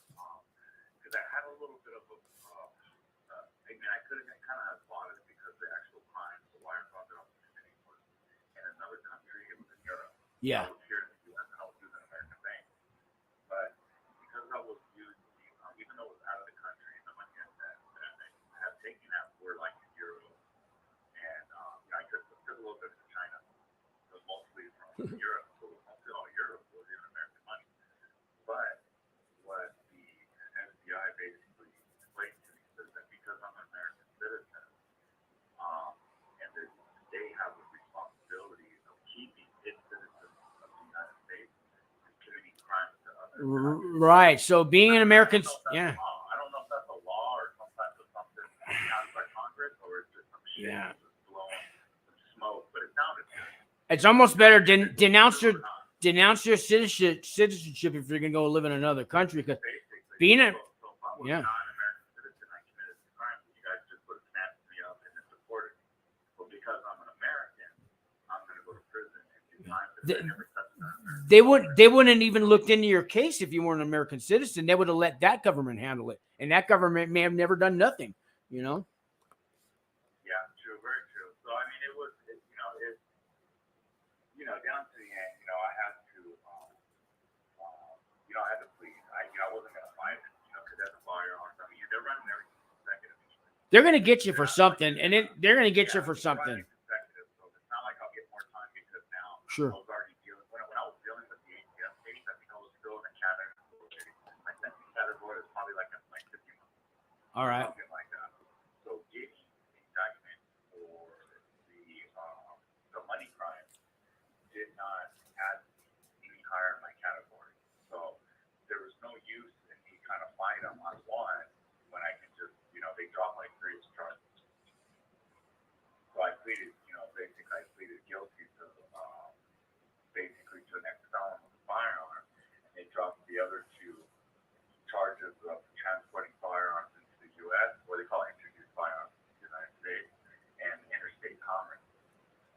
Speaker 3: because I had a little bit of I could have kind of thought it because the actual crime, the wire fraud that I was committing was in another country. It was in Europe.
Speaker 1: yeah,
Speaker 3: I was here in the U.S. and I was using American bank. But because I was using, even though it was out of the country, the money that I had taken out were like in euros. And I took a little bit to China. It was mostly from Europe. So it was mostly all Europe. It was even American money. But what the FBI basically explained to me is that because I'm an American citizen, and that they have the responsibility of keeping its citizens of the United States from committing crimes to others.
Speaker 1: right. So being an American,
Speaker 3: I don't know if that's a law or some type of something passed by Congress or it's just some shit just blowing some smoke, but it sounded good.
Speaker 1: It's almost better denounce your citizenship if you're gonna go live in another country, because being a
Speaker 3: So if I was not an American citizen, I committed this crime, you guys just would have snapped me up and then deported me. But because I'm an American, I'm going to go to prison and do time because I never touched an American.
Speaker 1: they wouldn't even looked into your case if you weren't an American citizen. They would have let that government handle it, and that government may have never done nothing.
Speaker 3: Yeah, true, very true. So I mean, it was, down to the end, I had to, I had to plead. I wasn't going to fight it, because as a firearms, I mean, they're running everything consecutive.
Speaker 1: They're gonna get you for something, and they're gonna get you for something.
Speaker 3: So it's not like I'll get more time because now
Speaker 1: Sure.
Speaker 3: I was already dealing. When I was dealing with the ATF case, I think I was still in the category. My sentence category was probably like 50 months.
Speaker 1: All right.
Speaker 3: Something like that. So getting the indictment for the money crime did not add any higher in my category. So there was no use in me trying to fight them on one when I can just, they dropped my previous charges. So I pleaded, basically I pleaded guilty to basically to an ex-felon with a firearm, and they dropped the other two charges of transporting firearms into the U.S., what they call introduced firearms to the United States, and interstate commerce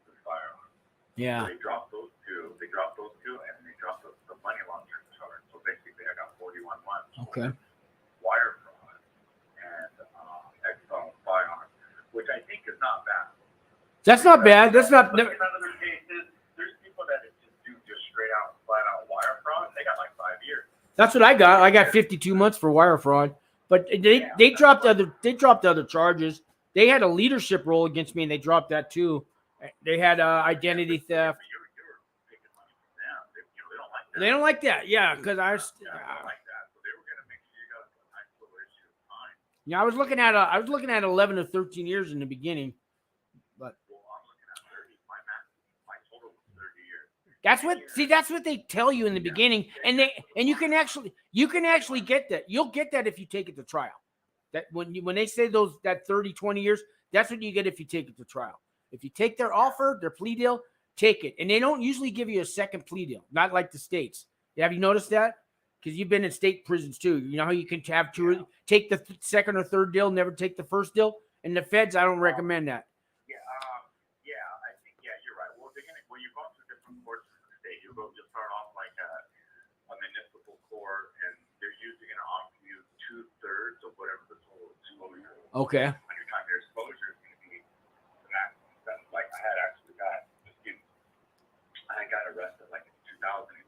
Speaker 3: with firearms.
Speaker 1: Yeah.
Speaker 3: So they dropped those two. They dropped those two, and they dropped the money laundering charge. So basically, I got 41 months.
Speaker 1: Okay.
Speaker 3: Wire fraud and ex-felon firearms, which I think is not bad.
Speaker 1: That's not bad. That's not.
Speaker 3: But in other cases, there's people that do just straight out, flat out wire fraud. They got like 5 years.
Speaker 1: That's what I got. I got 52 months for wire fraud, but they dropped other charges. They had a leadership role against me, and they dropped that too. They had identity theft.
Speaker 3: You were taking money from them. They don't like that.
Speaker 1: They don't like that. Yeah, because I was.
Speaker 3: They don't like that. So they were going to make sure you got a nice little issue of time.
Speaker 1: Yeah, I was looking at 11 to 13 years in the beginning, but
Speaker 3: Well, I'm looking at 30. My total was 30 years.
Speaker 1: that's what they tell you in the beginning, and you can actually get that. You'll get that if you take it to trial. That when they say that 30, 20 years, that's what you get if you take it to trial. If you take their offer, their plea deal, take it. And they don't usually give you a second plea deal, not like the states. Have you noticed that? Because you've been in state prisons too. You know how you can have take the second or third deal, never take the first deal? And the feds, I don't recommend that.
Speaker 3: I think, you're right. Well, you're going through different courts in the state. You'll start off like a municipal court, and they're usually going to offer you 2/3 of whatever the total exposure is.
Speaker 1: Okay.
Speaker 3: On your time, your exposure is going to be the maximum. Like I had actually I got arrested like in 2011,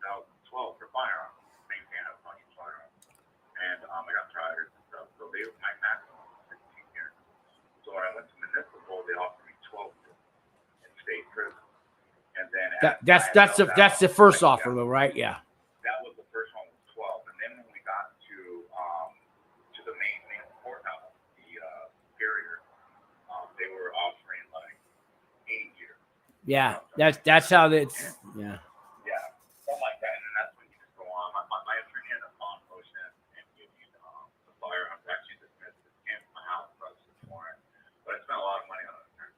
Speaker 3: 2012 for firearms. Same thing, I had a bunch of firearms, and I got tried and stuff. So my maximum was 16 years. So when I went to municipal, they offered me 12 years in state prison. And then
Speaker 1: That's the first offer, though, right? Yeah.
Speaker 3: That was the first one with 12, and then when we got to the main courthouse, the superior, they were offering like 8 years.
Speaker 1: Yeah, that's how it's. Yeah.
Speaker 3: Yeah, something like that, and that's when you just go on. My attorney had a phone motion and gave me the firearms actually dismissed. It came to my house for us this morning, but I spent a lot of money on an attorney.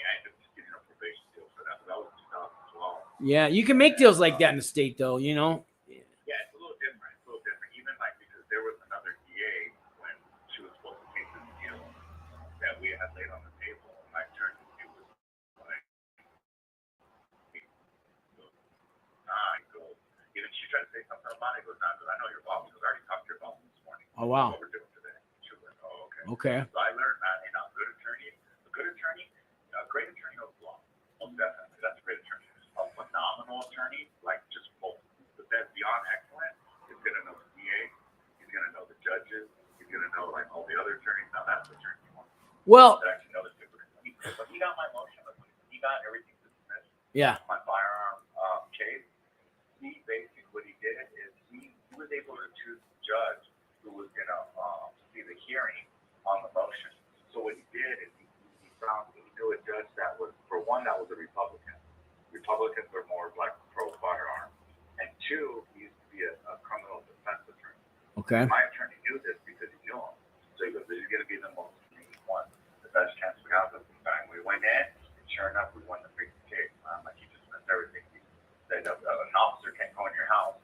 Speaker 3: I ended up just getting a probation deal for that. But that was 2012.
Speaker 1: Yeah, you can make deals like that in the state, though. You know.
Speaker 3: Yeah, it's a little different. Even like because there was another DA when she was supposed to take this deal that we had laid on the table. And my attorney was like, even she tried to say something about it. Goes down because I know your boss. Because I already talked to your boss this morning.
Speaker 1: Oh wow.
Speaker 3: What we're doing today. She was like, oh okay.
Speaker 1: Okay.
Speaker 3: So I learned that a great attorney knows law. Most definitely, that's a great attorney. A phenomenal attorney, like just the best beyond excellent, is gonna know the DA. He's gonna know the judges. He's gonna know like all the other attorneys. Now that's the attorney you want.
Speaker 1: Well.
Speaker 3: That actually knows the difference. But he got my motion. He got everything dismissed.
Speaker 1: Yeah.
Speaker 3: My firearm case. He basically what he did is he was able to choose the judge who was gonna see the hearing on the motion. So what he did is he knew a judge that was, for one, that was a Republican. Republicans are more like pro-firearm. And two, he used to be a criminal defense attorney.
Speaker 1: Okay.
Speaker 3: My attorney knew this because he knew him. So he goes, this is going to be the most unique one, the best chance we have of this guy. And we went in, and sure enough, we won the big case. Like he just missed everything. He said an officer can't go in your house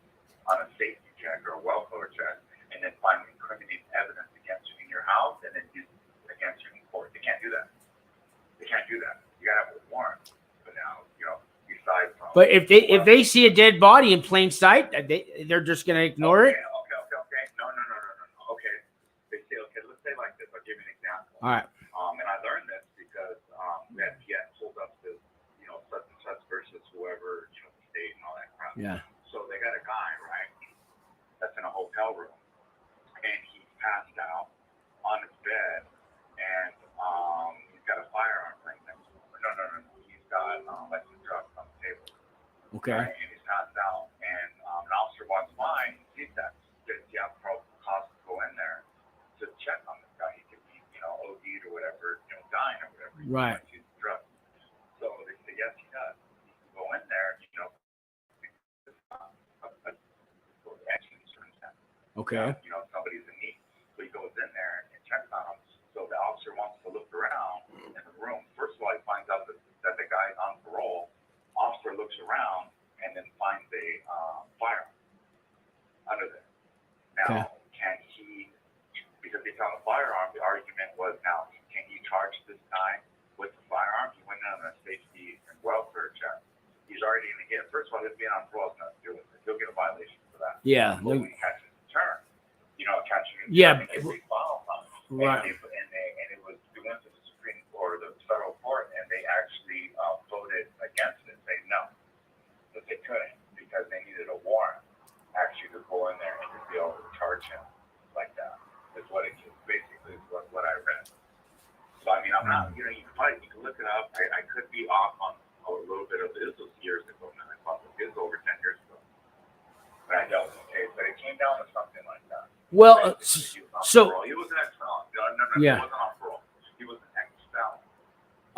Speaker 3: on a safety check or a welfare check and then find incriminating evidence against you in your house and then use it against you in court. They can't do that. They can't do that. You gotta have a warrant. But now, besides from.
Speaker 1: But if they see a dead body in plain sight, they're just gonna ignore it.
Speaker 3: Okay. No. Okay. They say, okay, let's say like this. I'll give you an example.
Speaker 1: All right.
Speaker 3: And I learned this because that he had pulled up this, such and such versus whoever, the state and all that crap.
Speaker 1: Yeah.
Speaker 3: So they got a guy, right? That's in a hotel room, and he's passed out on his bed, and he's got a firearm right next to him. No. He's got like some drugs on the table.
Speaker 1: Okay.
Speaker 3: Right? And he's passed out, and an officer walks by and sees that. Says, yeah, probably cause to go in there to check on this guy. He could be, OD'd or whatever, dying or whatever.
Speaker 1: Right.
Speaker 3: He's drugs. So they say, yes, he does. He can go in there,
Speaker 1: Okay.
Speaker 3: Somebody's in need. So he goes in there and checks on him. So the officer wants to look around in the room. First of all, he finds out that the guy's on parole. Officer looks around and then finds a firearm under there. Now, Can he, because he found a firearm, the argument was now, can he charge this guy with the firearm? He went on a safety and welfare check. He's already going to get, first of all, his being on parole is not to do with it. He'll get a violation for that.
Speaker 1: Yeah.
Speaker 3: But when he catches his turn, catching his
Speaker 1: Yeah.
Speaker 3: turn, they file on it.
Speaker 1: Right.
Speaker 3: And it was, we went to the Supreme Court or the federal court, and they actually voted against it, saying no, that they couldn't, because they needed a warrant actually to go in there and to be able to charge him like that. Is what it basically is what I read. So I mean, I'm not, you can look it up. I could be off on a little bit of this. This was years ago now. I thought it was over 10 years ago. But I know it was okay. But it came down to something like that.
Speaker 1: Well, so
Speaker 3: he was an ex-felon. No,
Speaker 1: yeah.
Speaker 3: He wasn't on parole. He was an ex-felon.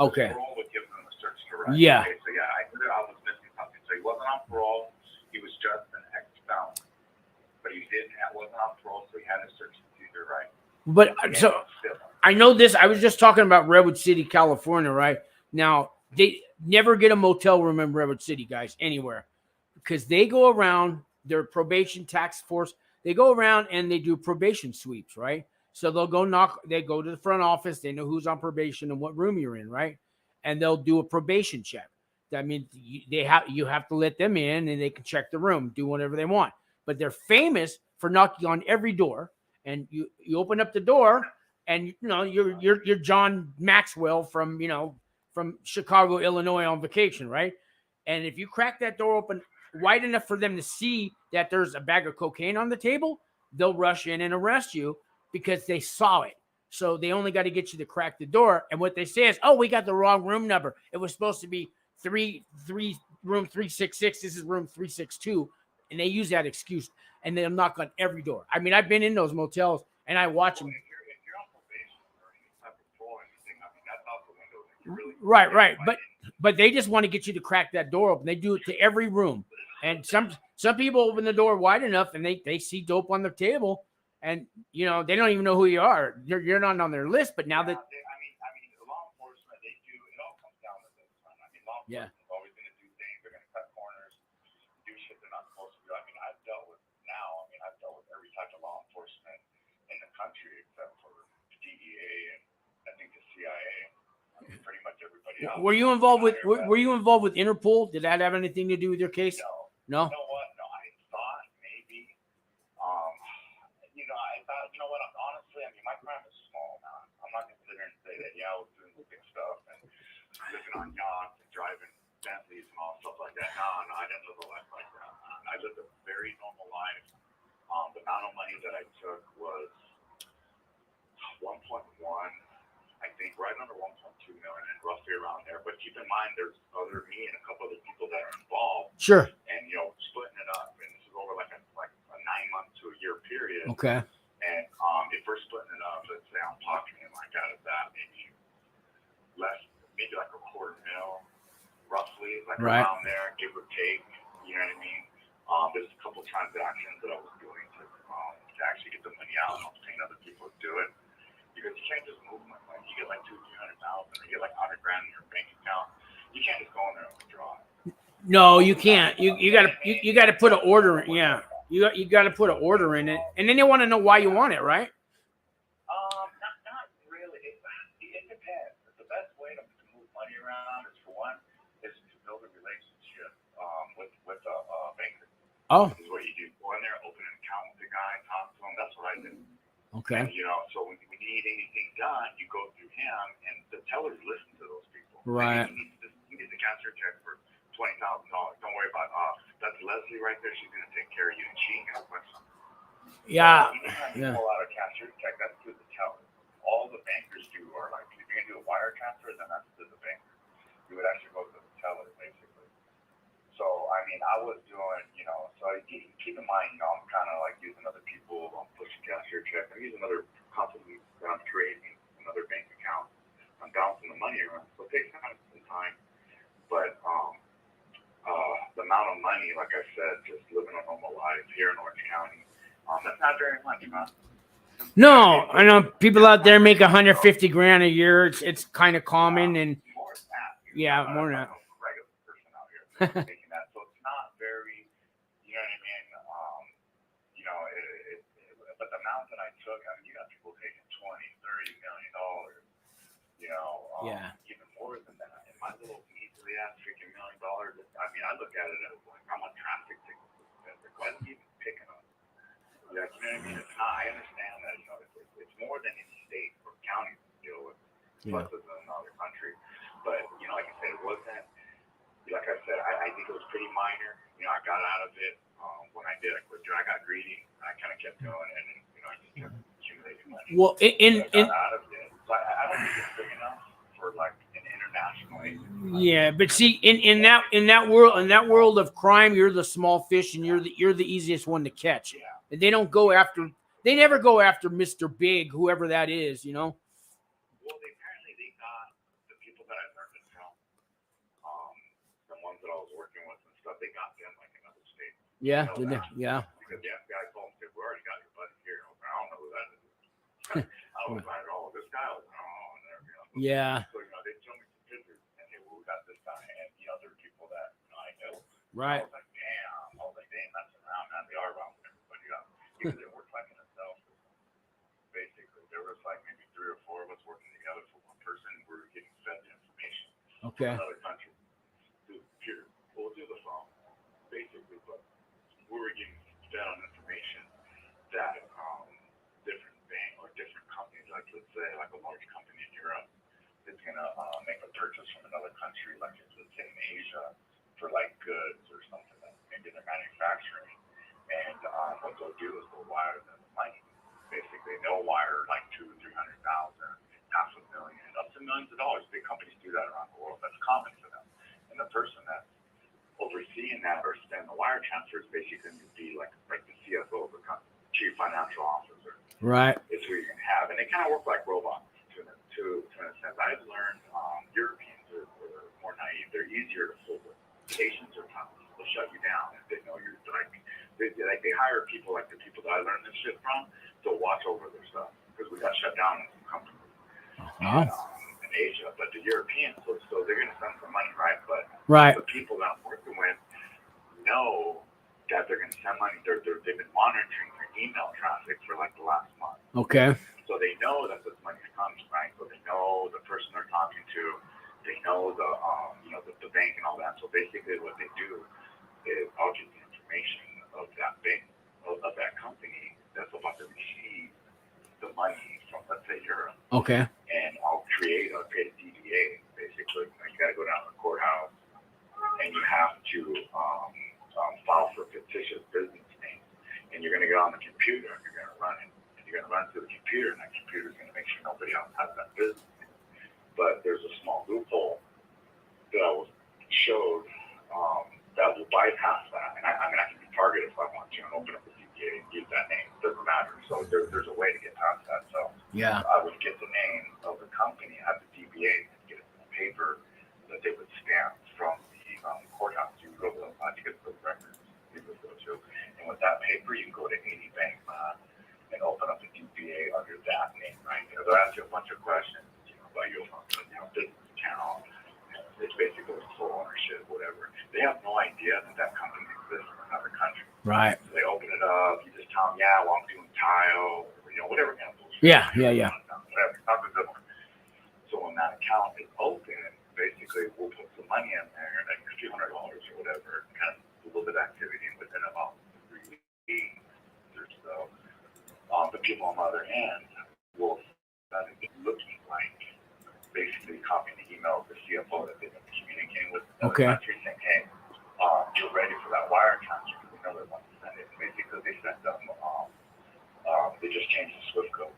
Speaker 1: Okay.
Speaker 3: Parole would give him a search to arrest.
Speaker 1: Yeah.
Speaker 3: Okay, so yeah, I was missing something. So he wasn't on parole. He was just an ex-felon. But he wasn't on parole, so he had a search to either, right?
Speaker 1: But so I know this. I was just talking about Redwood City, California, right? Now, they never get a motel room in Redwood City, guys, anywhere, because they go around their probation task force. They go around and they do probation sweeps, right? So they'll they go to the front office. They know who's on probation and what room you're in, right? And they'll do a probation check. That means you have to let them in and they can check the room, do whatever they want. But they're famous for knocking on every door. And you open up the door and you're John Maxwell from Chicago, Illinois on vacation, right? And if you crack that door open wide enough for them to see that there's a bag of cocaine on the table, they'll rush in and arrest you because they saw it. So they only got to get you to crack the door. And what they say is, oh, we got the wrong room number. It was supposed to be room 366. This is room 362, and they use that excuse, and they'll knock on every door. I mean, I've been in those motels, and I watch them.
Speaker 3: If you're on probation or any type of parole or anything, I mean, that's out the window. You really
Speaker 1: Right. But they just want to get you to crack that door open. They do it to every room, and some people open the door wide enough, and they see dope on the table, and you know they don't even know who you are. You're not on their list, but now that
Speaker 3: I mean, law enforcement, they do. It all comes down to this. Man. I mean, law enforcement is always going to do things. They're going to cut corners, do shit they're not supposed to do. I mean, I've dealt with every type of law enforcement in the country except for DEA and I think the CIA. I mean, pretty much everybody else.
Speaker 1: Were you involved with Interpol? Did that have anything to do with your case? No.
Speaker 3: You know what? No, I thought maybe. I thought, you know what? Honestly, I mean, my crime is small now. I'm not going to sit here and say that, I was doing the big stuff and living on yachts and driving Bentleys and all stuff like that. No, I didn't live a life like that. I lived a very normal life. The amount of money that I took was 1.1, I think, right under 1.2 million, roughly around there. But keep in mind, there's me and a couple other people that are involved.
Speaker 1: Sure.
Speaker 3: And, splitting it up. And this is over like a 9-month to a year period.
Speaker 1: Okay.
Speaker 3: And if we're splitting it up, let's say I'm pocketing like out of that, maybe like a $250,000, roughly, like around there, give or take. You know what I mean? There's a couple transactions that I was doing to actually get the money out. I was paying other people to do it because you can't just move money. Like you get like $200,000, or you get like $100,000 in your bank account. You can't just go in there and withdraw it.
Speaker 1: No, you can't. You gotta put an order in. Yeah, you got to put an order in it, and then they want to know why you want it, right?
Speaker 3: Not really. It depends. The best way to move money around is, for one, is to build a relationship with a banker.
Speaker 1: Oh.
Speaker 3: This is what you do. Go in there, open an account with the guy, talk to him. That's what I do.
Speaker 1: Okay.
Speaker 3: And, so when we need anything done, you go through him, and the tellers listen to those people.
Speaker 1: Right.
Speaker 3: You need to cash your check for $20,000. Don't worry about that's Leslie right there. She's gonna take care of you, and she ain't got a question.
Speaker 1: Yeah.
Speaker 3: You pull out a cashier check, that's to the teller. All the bankers do are like, if you're gonna do a wire transfer, then that's to the banker. You would actually go to the teller, basically. So I mean, I was doing, so keep in mind, I'm kind of like using other people. I'm pushing cashier check. I'm using other companies that I'm trading, another bank account. I'm bouncing the money around, so it takes some time. But the amount of money, like I said, just living a normal life here in Orange County, that's not very much, man.
Speaker 1: No, I know people out there make $150,000 a year. It's kind of common, and
Speaker 3: more than that.
Speaker 1: Yeah, more than that.
Speaker 3: Regular person out here making that, so it's not very, you know what I mean? But the amount that I took, I mean, you got people taking $20-30 million, even more than that. And my little measly ass freaking $1 million, I mean, I look at it as like I'm on traffic tickets. Why are you even picking up? Yeah, you know what I mean? It's not. I understand that. It's more than any state or county to deal with, plus than another country. But like I said, it wasn't. Like I said, I think it was pretty minor. I got out of it when I did. I got greedy. And I kind of kept going, and I just kept accumulating money.
Speaker 1: Well,
Speaker 3: I got out of it. So I don't think it's big enough for like an international agency.
Speaker 1: Yeah, but see, in that world of crime, you're the small fish, and you're the easiest one to catch.
Speaker 3: Yeah.
Speaker 1: And they don't go after. They never go after Mr. Big, whoever that is.
Speaker 3: Well, apparently they got the people that I learned it from, the ones that I was working with and stuff. They got them like in other states.
Speaker 1: Yeah,
Speaker 3: yeah. Because the FBI told them, we already got your buddy here. I don't know who that is. I was like, this guy was
Speaker 1: Yeah.
Speaker 3: So they showed me some pictures, and we got this guy, and there are people that I know.
Speaker 1: Right.
Speaker 3: I was like, damn, that's around, man. They are around everybody else. Because it worked like in a cell system. Basically, there was like maybe 3 or 4 of us working together for one person. We were getting fed the information
Speaker 1: Okay.
Speaker 3: from another country. We'll do the phone, basically, but we were getting fed on information that different bank or different companies, like let's say like a large company in Europe, is gonna make a purchase from another country, like it's let's say in Asia, for like goods or something that maybe they're manufacturing, and what they'll do is they'll wire them money. Basically, they'll wire like $200,000-300,000, $500,000, up to millions of dollars. Big companies do that around the world. That's common for them, and the person that's overseeing that or sending the wire transfer is basically going to be like the CFO, the chief financial officer.
Speaker 1: Right.
Speaker 3: It's who you're going to have, and they kind of work like robots to a sense. I've learned Europeans are more naive. They're easier to fool with. Asians are tough. They'll shut you down if they know you're like they hire people like the people that I learned this shit from to watch over their stuff because we got shut down in some companies in Asia. But the Europeans, so they're going to spend some money, right? But the people that I'm working with know that they're going to send money. They've been monitoring their email traffic for like the last month.
Speaker 1: Okay.
Speaker 3: So they know that this money's coming, right? So they know the person they're talking to. They know the bank and all that. So basically, what they do is I'll get the information of that bank of that company that's about to receive the money from, let's say, Europe.
Speaker 1: Okay.
Speaker 3: And I'll create a DBA. Basically, you got to go down to the courthouse, and you have to file for fictitious business names. And you're going to get on the computer and you're going to run it. And you're going to run it through the computer, and that computer is going to make sure nobody else has that business name. But there's a small loophole that I was showed that will bypass that. And I can be targeted if I want to and open up a DBA and use that name. It doesn't matter. So there's a way to get past that. So I would get the name of the company, have the DBA, and get a paper that they would stamp from the courthouse. You go to the records you would go to. And with that paper, you can go to any bank and open up a DBA under that name, right? They'll ask you a bunch of questions, about your business account. It's basically full ownership, whatever. They have no idea that company exists in another country.
Speaker 1: Right.
Speaker 3: So they open it up. You just tell them, well, I'm doing tile, whatever kind of bullshit.
Speaker 1: Yeah.
Speaker 3: Whatever. Nothing different. So when that account is open, basically we'll put some money in there, like a few $100 or whatever, kind of a little bit of activity within about 3 weeks or so. The people on the other end will start looking like basically copying the email of the CFO that they've been communicating with the country saying, hey, you're ready for that wire transfer. We know they want to send it. Basically, they sent them, they just changed the SWIFT code.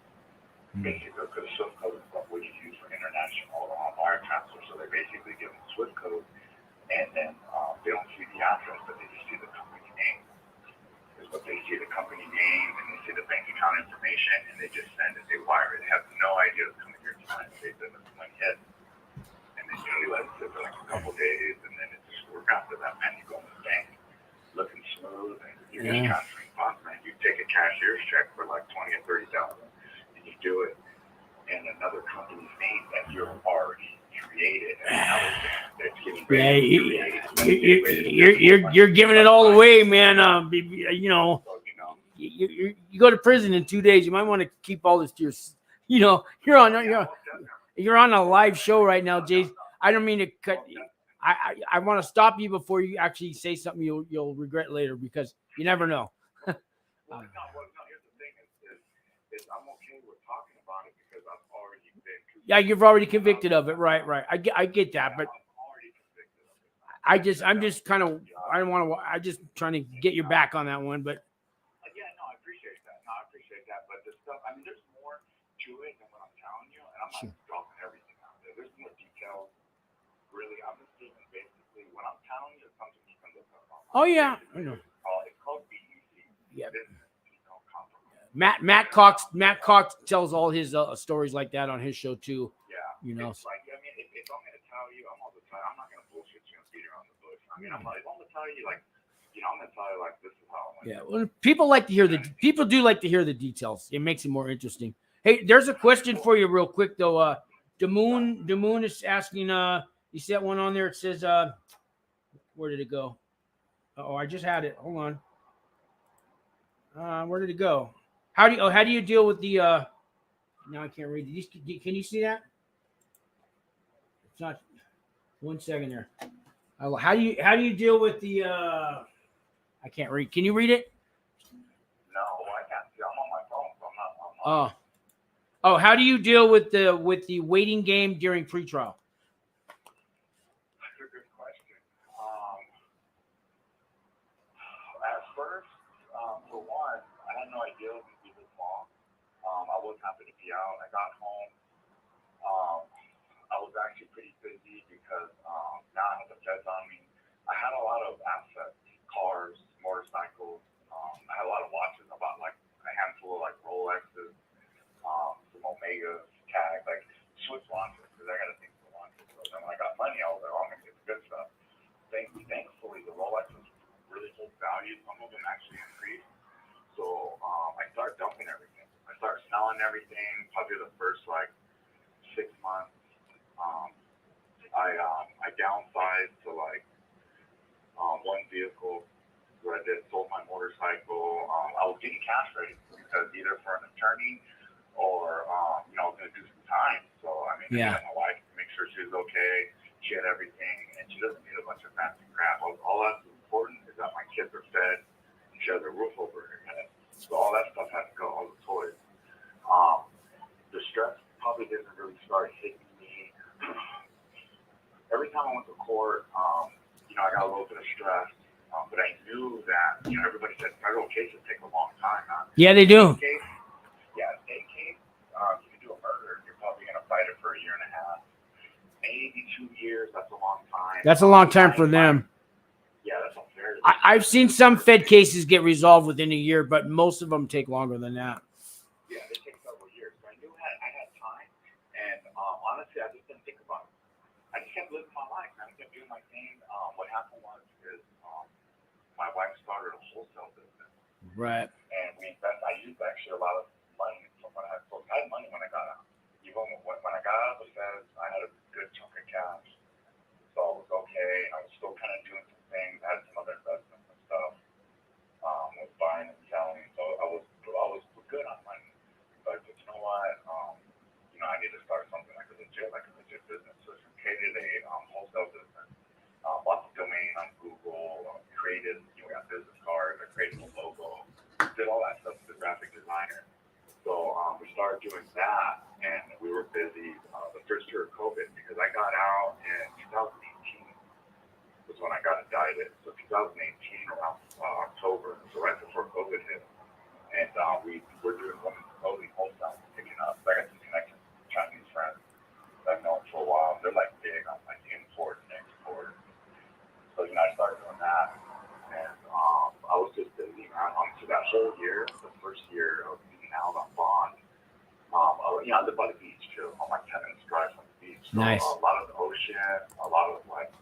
Speaker 3: Basically, because SWIFT code is what you use for international wire transfer. So they basically give them the SWIFT code, and then they don't see the address, but they just see the company name. Is what they see the company name, and they see the bank account information, and they just send it. They wire it. They have no idea it's coming here tonight. They send it to my head, and then you let it sit for like a couple days, and then it's just work after that. Man, you go in the bank, looking smooth, and you're just transferring funds. Man, you take a cashier's check for like $20,000 or $30,000, and you do it in another company's name that you're already created.
Speaker 1: You're giving it all away, man. You go to prison in 2 days. You might want to keep all this to your. You're on a live show right now, Jay. I don't mean to cut. I want to stop you before you actually say something you'll regret later because you never know.
Speaker 3: Here's the thing is I'm okay with talking about it because I've already been convicted.
Speaker 1: Yeah, you've already convicted of it, right? I get that, but I'm just kind of I don't want to. I'm just trying to get your back on that one, but.
Speaker 3: I appreciate that. But the stuff, there's more to it than what I'm telling you, and I'm not dropping everything out there. There's more details. Really, I'm just giving basically what I'm telling you is something you can look up online.
Speaker 1: Oh yeah, I know.
Speaker 3: It's called BEC.
Speaker 1: Yeah.
Speaker 3: Business,
Speaker 1: Matt Cox tells all his stories like that on his show too.
Speaker 3: Yeah. It's like, if I'm going to tell you, I'm all the time. I'm not going to bullshit you and beat around the bush. I'm going to tell you I'm going to tell you this is how it went. Yeah.
Speaker 1: Well, people do like to hear the details. It makes it more interesting. Hey, there's a question for you real quick though. Demoon is asking. You see that one on there? It says, where did it go? Oh, I just had it. Hold on. Where did it go? How do you deal with the? Now I can't read these. Can you see that? It's not. 1 second there. How do you deal with the? I can't read. Can you read it?
Speaker 3: No, I can't see. I'm on my phone, so I'm not.
Speaker 1: Oh, how do you deal with the waiting game during pretrial?
Speaker 3: That's a good question. At first, for one, I had no idea it would be this long. I was happy to be out. I got home. I was actually pretty busy because now I had the feds on me. I had a lot of assets, cars, motorcycles. I had a lot of watches. I bought like a handful of like Rolexes, some Omegas, tags, like Swiss watches, because I got to think of the watches. So then when I got money, I was like, oh, I'm going to get the good stuff. Thankfully, the Rolexes really hold value. Some of them actually increased. So I started dumping everything. I started selling everything. Probably the first like 6 months. I downsized to like one vehicle. What I did, sold my motorcycle. I was getting cash ready because either for an attorney or I was going to do some time. So I mean, I got my wife to make sure she was okay. She had everything, and she doesn't need a bunch of fancy crap. All that's important is that my kids are fed and she has a roof over her head. So all that stuff has to go, all the toys. The stress probably didn't really start hitting me. Every time I went to court, I got a little bit of stress, but I knew that, everybody said federal cases take a long time. Huh?
Speaker 1: Yeah, they do.
Speaker 3: State case, you can do a murder. You're probably going to fight it for a year and a half. Maybe 2 years, that's a long time.
Speaker 1: That's a long time for them.
Speaker 3: Yeah, that's a very
Speaker 1: I've seen some Fed cases get resolved within a year, but most of them take longer than that.
Speaker 3: Yeah, they take several years. So I knew I had time, and honestly, I just didn't think about it. I just kept living my life, man. I kept doing my thing. What happened was my wife started a wholesale business.
Speaker 1: Right.
Speaker 3: And I used actually a lot of money from when I had money when I got out. Even when I got out of the feds, I had a good chunk of cash. So I was okay. I was still kind of doing some things. I had some other investments and stuff. Was buying and selling. So I was good on money. But you know what? I need to start something like a legit business. So I created a wholesale business. Bought the domain on Google. Created, we got business cards. I created a logo. Did all that stuff with the graphic designer. So we started doing that, and we were busy the first year of COVID because I got out in 2018 was when I got indicted. So 2018 around October, so right before COVID hit, and we were doing women's clothing wholesale, picking up. So I got some connections with Chinese friends that I've known for a while. They're like big on like import and export. So I started doing that, and I was just busy, man. So that whole year, the first year of being out on bond, I live by the beach too. I'm like 10 minutes drive from the beach. So
Speaker 1: Nice.
Speaker 3: A lot of the ocean, a lot of like,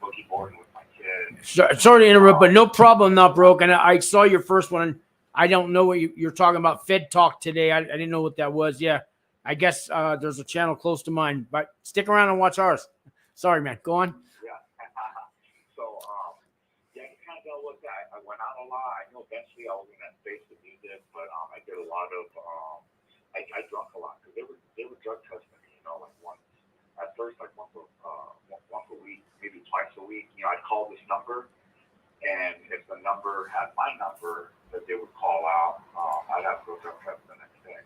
Speaker 3: boogie boarding with my kids.
Speaker 1: Sorry to interrupt, but no problem, not broke. And I saw your first one. I don't know what you're talking about. Fed Talk today. I didn't know what that was. Yeah, I guess there's a channel close to mine, but stick around and watch ours. Sorry, man. Go on.
Speaker 3: Yeah. So, you kind of dealt with that. I went out a lot. I know eventually I was going to face the music, but I did a lot of, I drunk a lot because they were drug testing me, like once, at first, like once a week, maybe twice a week. I'd call this number, and if the number had my number that they would call out, I'd have to go drug test the next day.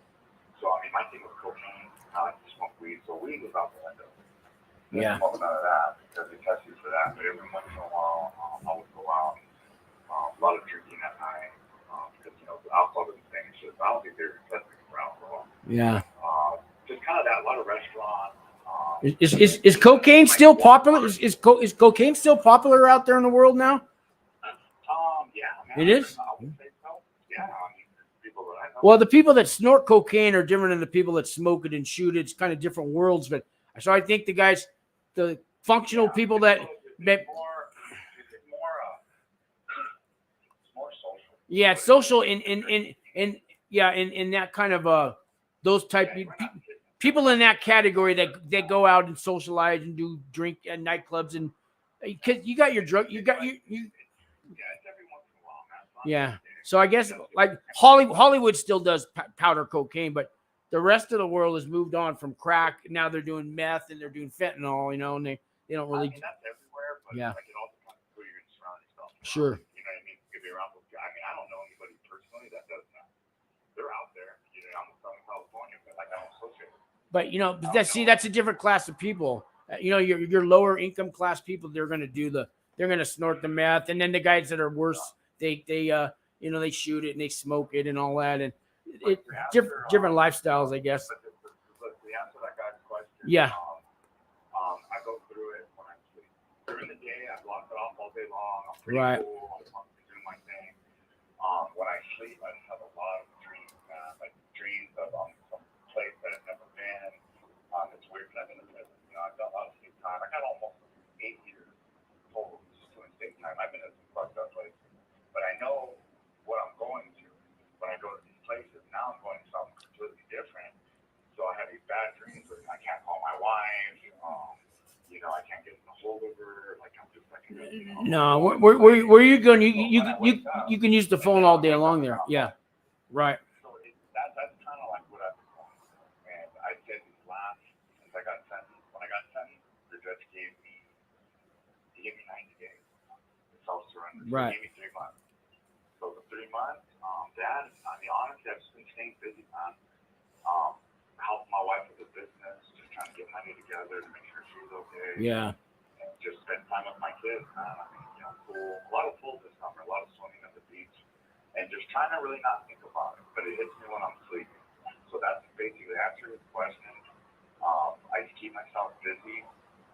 Speaker 3: So, my thing was cocaine. I like to smoke weed, so weed was out the window.
Speaker 1: Yeah.
Speaker 3: Smoke none of that because they test you for that. But every once in a while, I would go out. A lot of drinking at night because the alcohol doesn't thing shit. I don't think they're testing for alcohol.
Speaker 1: Yeah.
Speaker 3: Just kind of that. A lot of restaurants.
Speaker 1: Is cocaine still popular? Is cocaine still popular out there in the world now?
Speaker 3: Yeah.
Speaker 1: It is?
Speaker 3: I would say so. Yeah. People that I know.
Speaker 1: Well, the people that snort cocaine are different than the people that smoke it and shoot it. It's kind of different worlds. But so I think the functional people that
Speaker 3: It's more social.
Speaker 1: yeah, it's social in that kind of those type people in that category that go out and socialize and do drink at nightclubs and because you got your drug, you got you.
Speaker 3: Yeah, it's every once in a while, man.
Speaker 1: Yeah. So I guess like Hollywood still does powder cocaine, but the rest of the world has moved on from crack. Now they're doing meth and they're doing fentanyl, and they don't really.
Speaker 3: That's everywhere, but
Speaker 1: Yeah.
Speaker 3: it all depends on who you're going to surround yourself with.
Speaker 1: Sure.
Speaker 3: You know what I mean? If you're around those guys, I don't know anybody personally that does that. They're out there. I'm from California, but I don't associate with them.
Speaker 1: But that's a different class of people. Your lower income class people, they're going to snort the meth, and then the guys that are worse, they shoot it and they smoke it and all that, and different lifestyles, I guess.
Speaker 3: But the answer to that guy's question,
Speaker 1: Yeah.
Speaker 3: I go through it when I'm pretty
Speaker 1: Right.
Speaker 3: cool. I'm doing my thing. When I sleep, I have a lot of dreams, man. Like dreams of some place that I've never been. It's weird because I've been in prison. You know, I've done a lot of state time. I got almost 8 years total just doing state time. I've been in some fucked up places, but I know what I'm going to when I go to these places. Now I'm going to something completely different. So I have these bad dreams where I can't call my wife. You know, I can't get a hold of her. Like I'm just like, you know.
Speaker 1: No, where you going? You can use the phone all day long there. Yeah. Right.
Speaker 3: So that's kind of like what I've been going through. And I said these last, since I got sentenced, when I got sentenced, the judge gave me 90 days. Self-surrender.
Speaker 1: Right.
Speaker 3: He gave me 3 months. So the 3 months, Dad, I mean, honestly, I've just been staying busy, man. Helping my wife with the business, just trying to get money together to make sure she's okay.
Speaker 1: Yeah.
Speaker 3: And just spend time with my kids, man. I mean, you know, pool, a lot of pools this summer, a lot of swimming at the beach, and just trying to really not think about it. But it hits me when I'm sleeping. So that's basically answer his question. I just keep myself busy,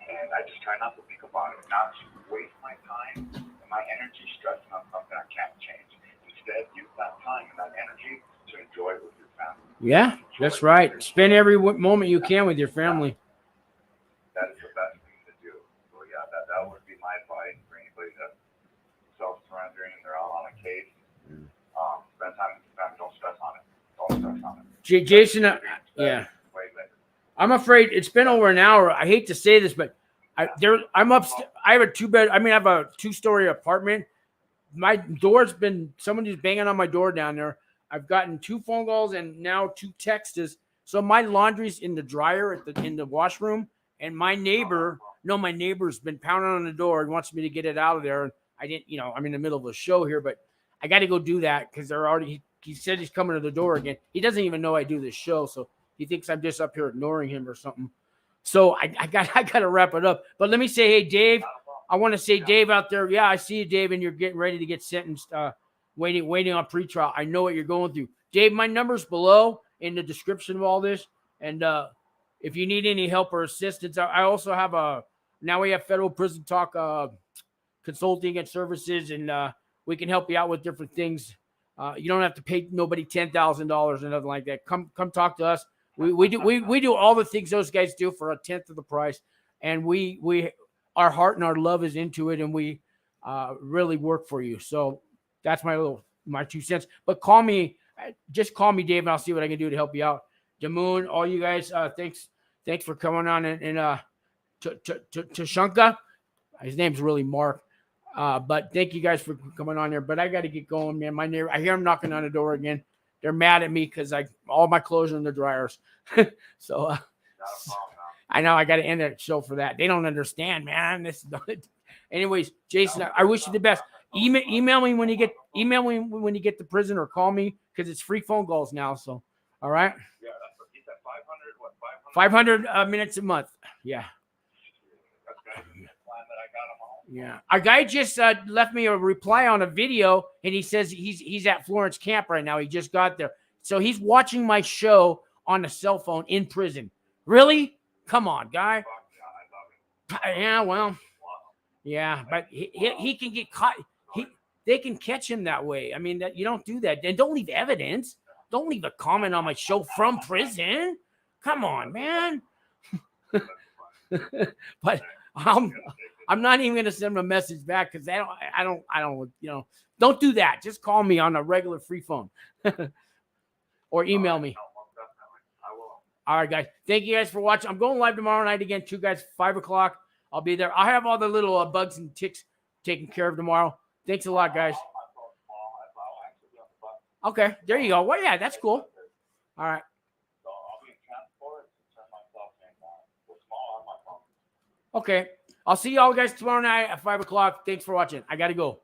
Speaker 3: and I just try not to think about it, not to waste my time and my energy stressing on something I can't change. Instead, use that time and that energy to enjoy it with your family.
Speaker 1: Yeah, that's right. Spend every moment you can with your family.
Speaker 3: That is the best thing to do. So yeah, that would be my advice for anybody that's self-surrendering and they're all on a case. Spend time with your family. Don't stress on it. Don't stress on it.
Speaker 1: Jason, yeah. I'm afraid it's been over an hour. I hate to say this, but I'm upstairs. I have a 2-bed. I mean, I have a 2-story apartment. My door's been somebody's banging on my door down there. I've gotten 2 phone calls and now 2 texts. So my laundry's in the dryer in the washroom, and my neighbor's been pounding on the door and wants me to get it out of there. And I didn't, you know, I'm in the middle of a show here, but I got to go do that because they're already. He said he's coming to the door again. He doesn't even know I do this show, so he thinks I'm just up here ignoring him or something. So I got to wrap it up. But let me say, hey Dave, I want to say Dave out there. Yeah, I see you, Dave, and you're getting ready to get sentenced. Waiting on pretrial. I know what you're going through. Dave, my number's below in the description of all this. And if you need any help or assistance, I also have now we have Federal Prison Talk consulting and services, and we can help you out with different things. You don't have to pay nobody $10,000 or nothing like that. Come talk to us. We do all the things those guys do for a tenth of the price. And our heart and our love is into it, and we really work for you. So that's my 2 cents. But just call me, Dave, and I'll see what I can do to help you out. Damoon, all you guys, thanks for coming on. And Tashanka, his name's really Mark. But thank you guys for coming on there. But I got to get going, man. My neighbor, I hear them knocking on the door again. They're mad at me because all my clothes are in the dryers. So I know I got to end that show for that. They don't understand, man. Anyways, Jason, I wish you the best. Email me when you get to prison, or call me because it's free phone calls now. So, all right.
Speaker 3: Yeah, that's what he said. 500. What?
Speaker 1: 500 minutes a month. Yeah.
Speaker 3: That's good. Plan that I got him home.
Speaker 1: Yeah. Our guy just left me a reply on a video, and he says he's at Florence camp right now. He just got there, so he's watching my show on a cell phone in prison. Really? Come on, guy.
Speaker 3: Yeah, I love it.
Speaker 1: Yeah. Well. Yeah, but he can get caught. They can catch him that way. I mean, you don't do that. And don't leave evidence. Don't leave a comment on my show from prison. Come on, man. But I'm not even going to send him a message back because I don't, don't do that. Just call me on a regular free phone or email me. All right, guys. Thank you guys for watching. I'm going live tomorrow night again, 2 guys, 5 o'clock. I'll be there. I have all the little bugs and ticks taken care of tomorrow. Thanks a lot, guys. Okay, there you go. Well, yeah, that's cool. All right. Okay. I'll see y'all guys tomorrow night at 5 o'clock. Thanks for watching. I got to go.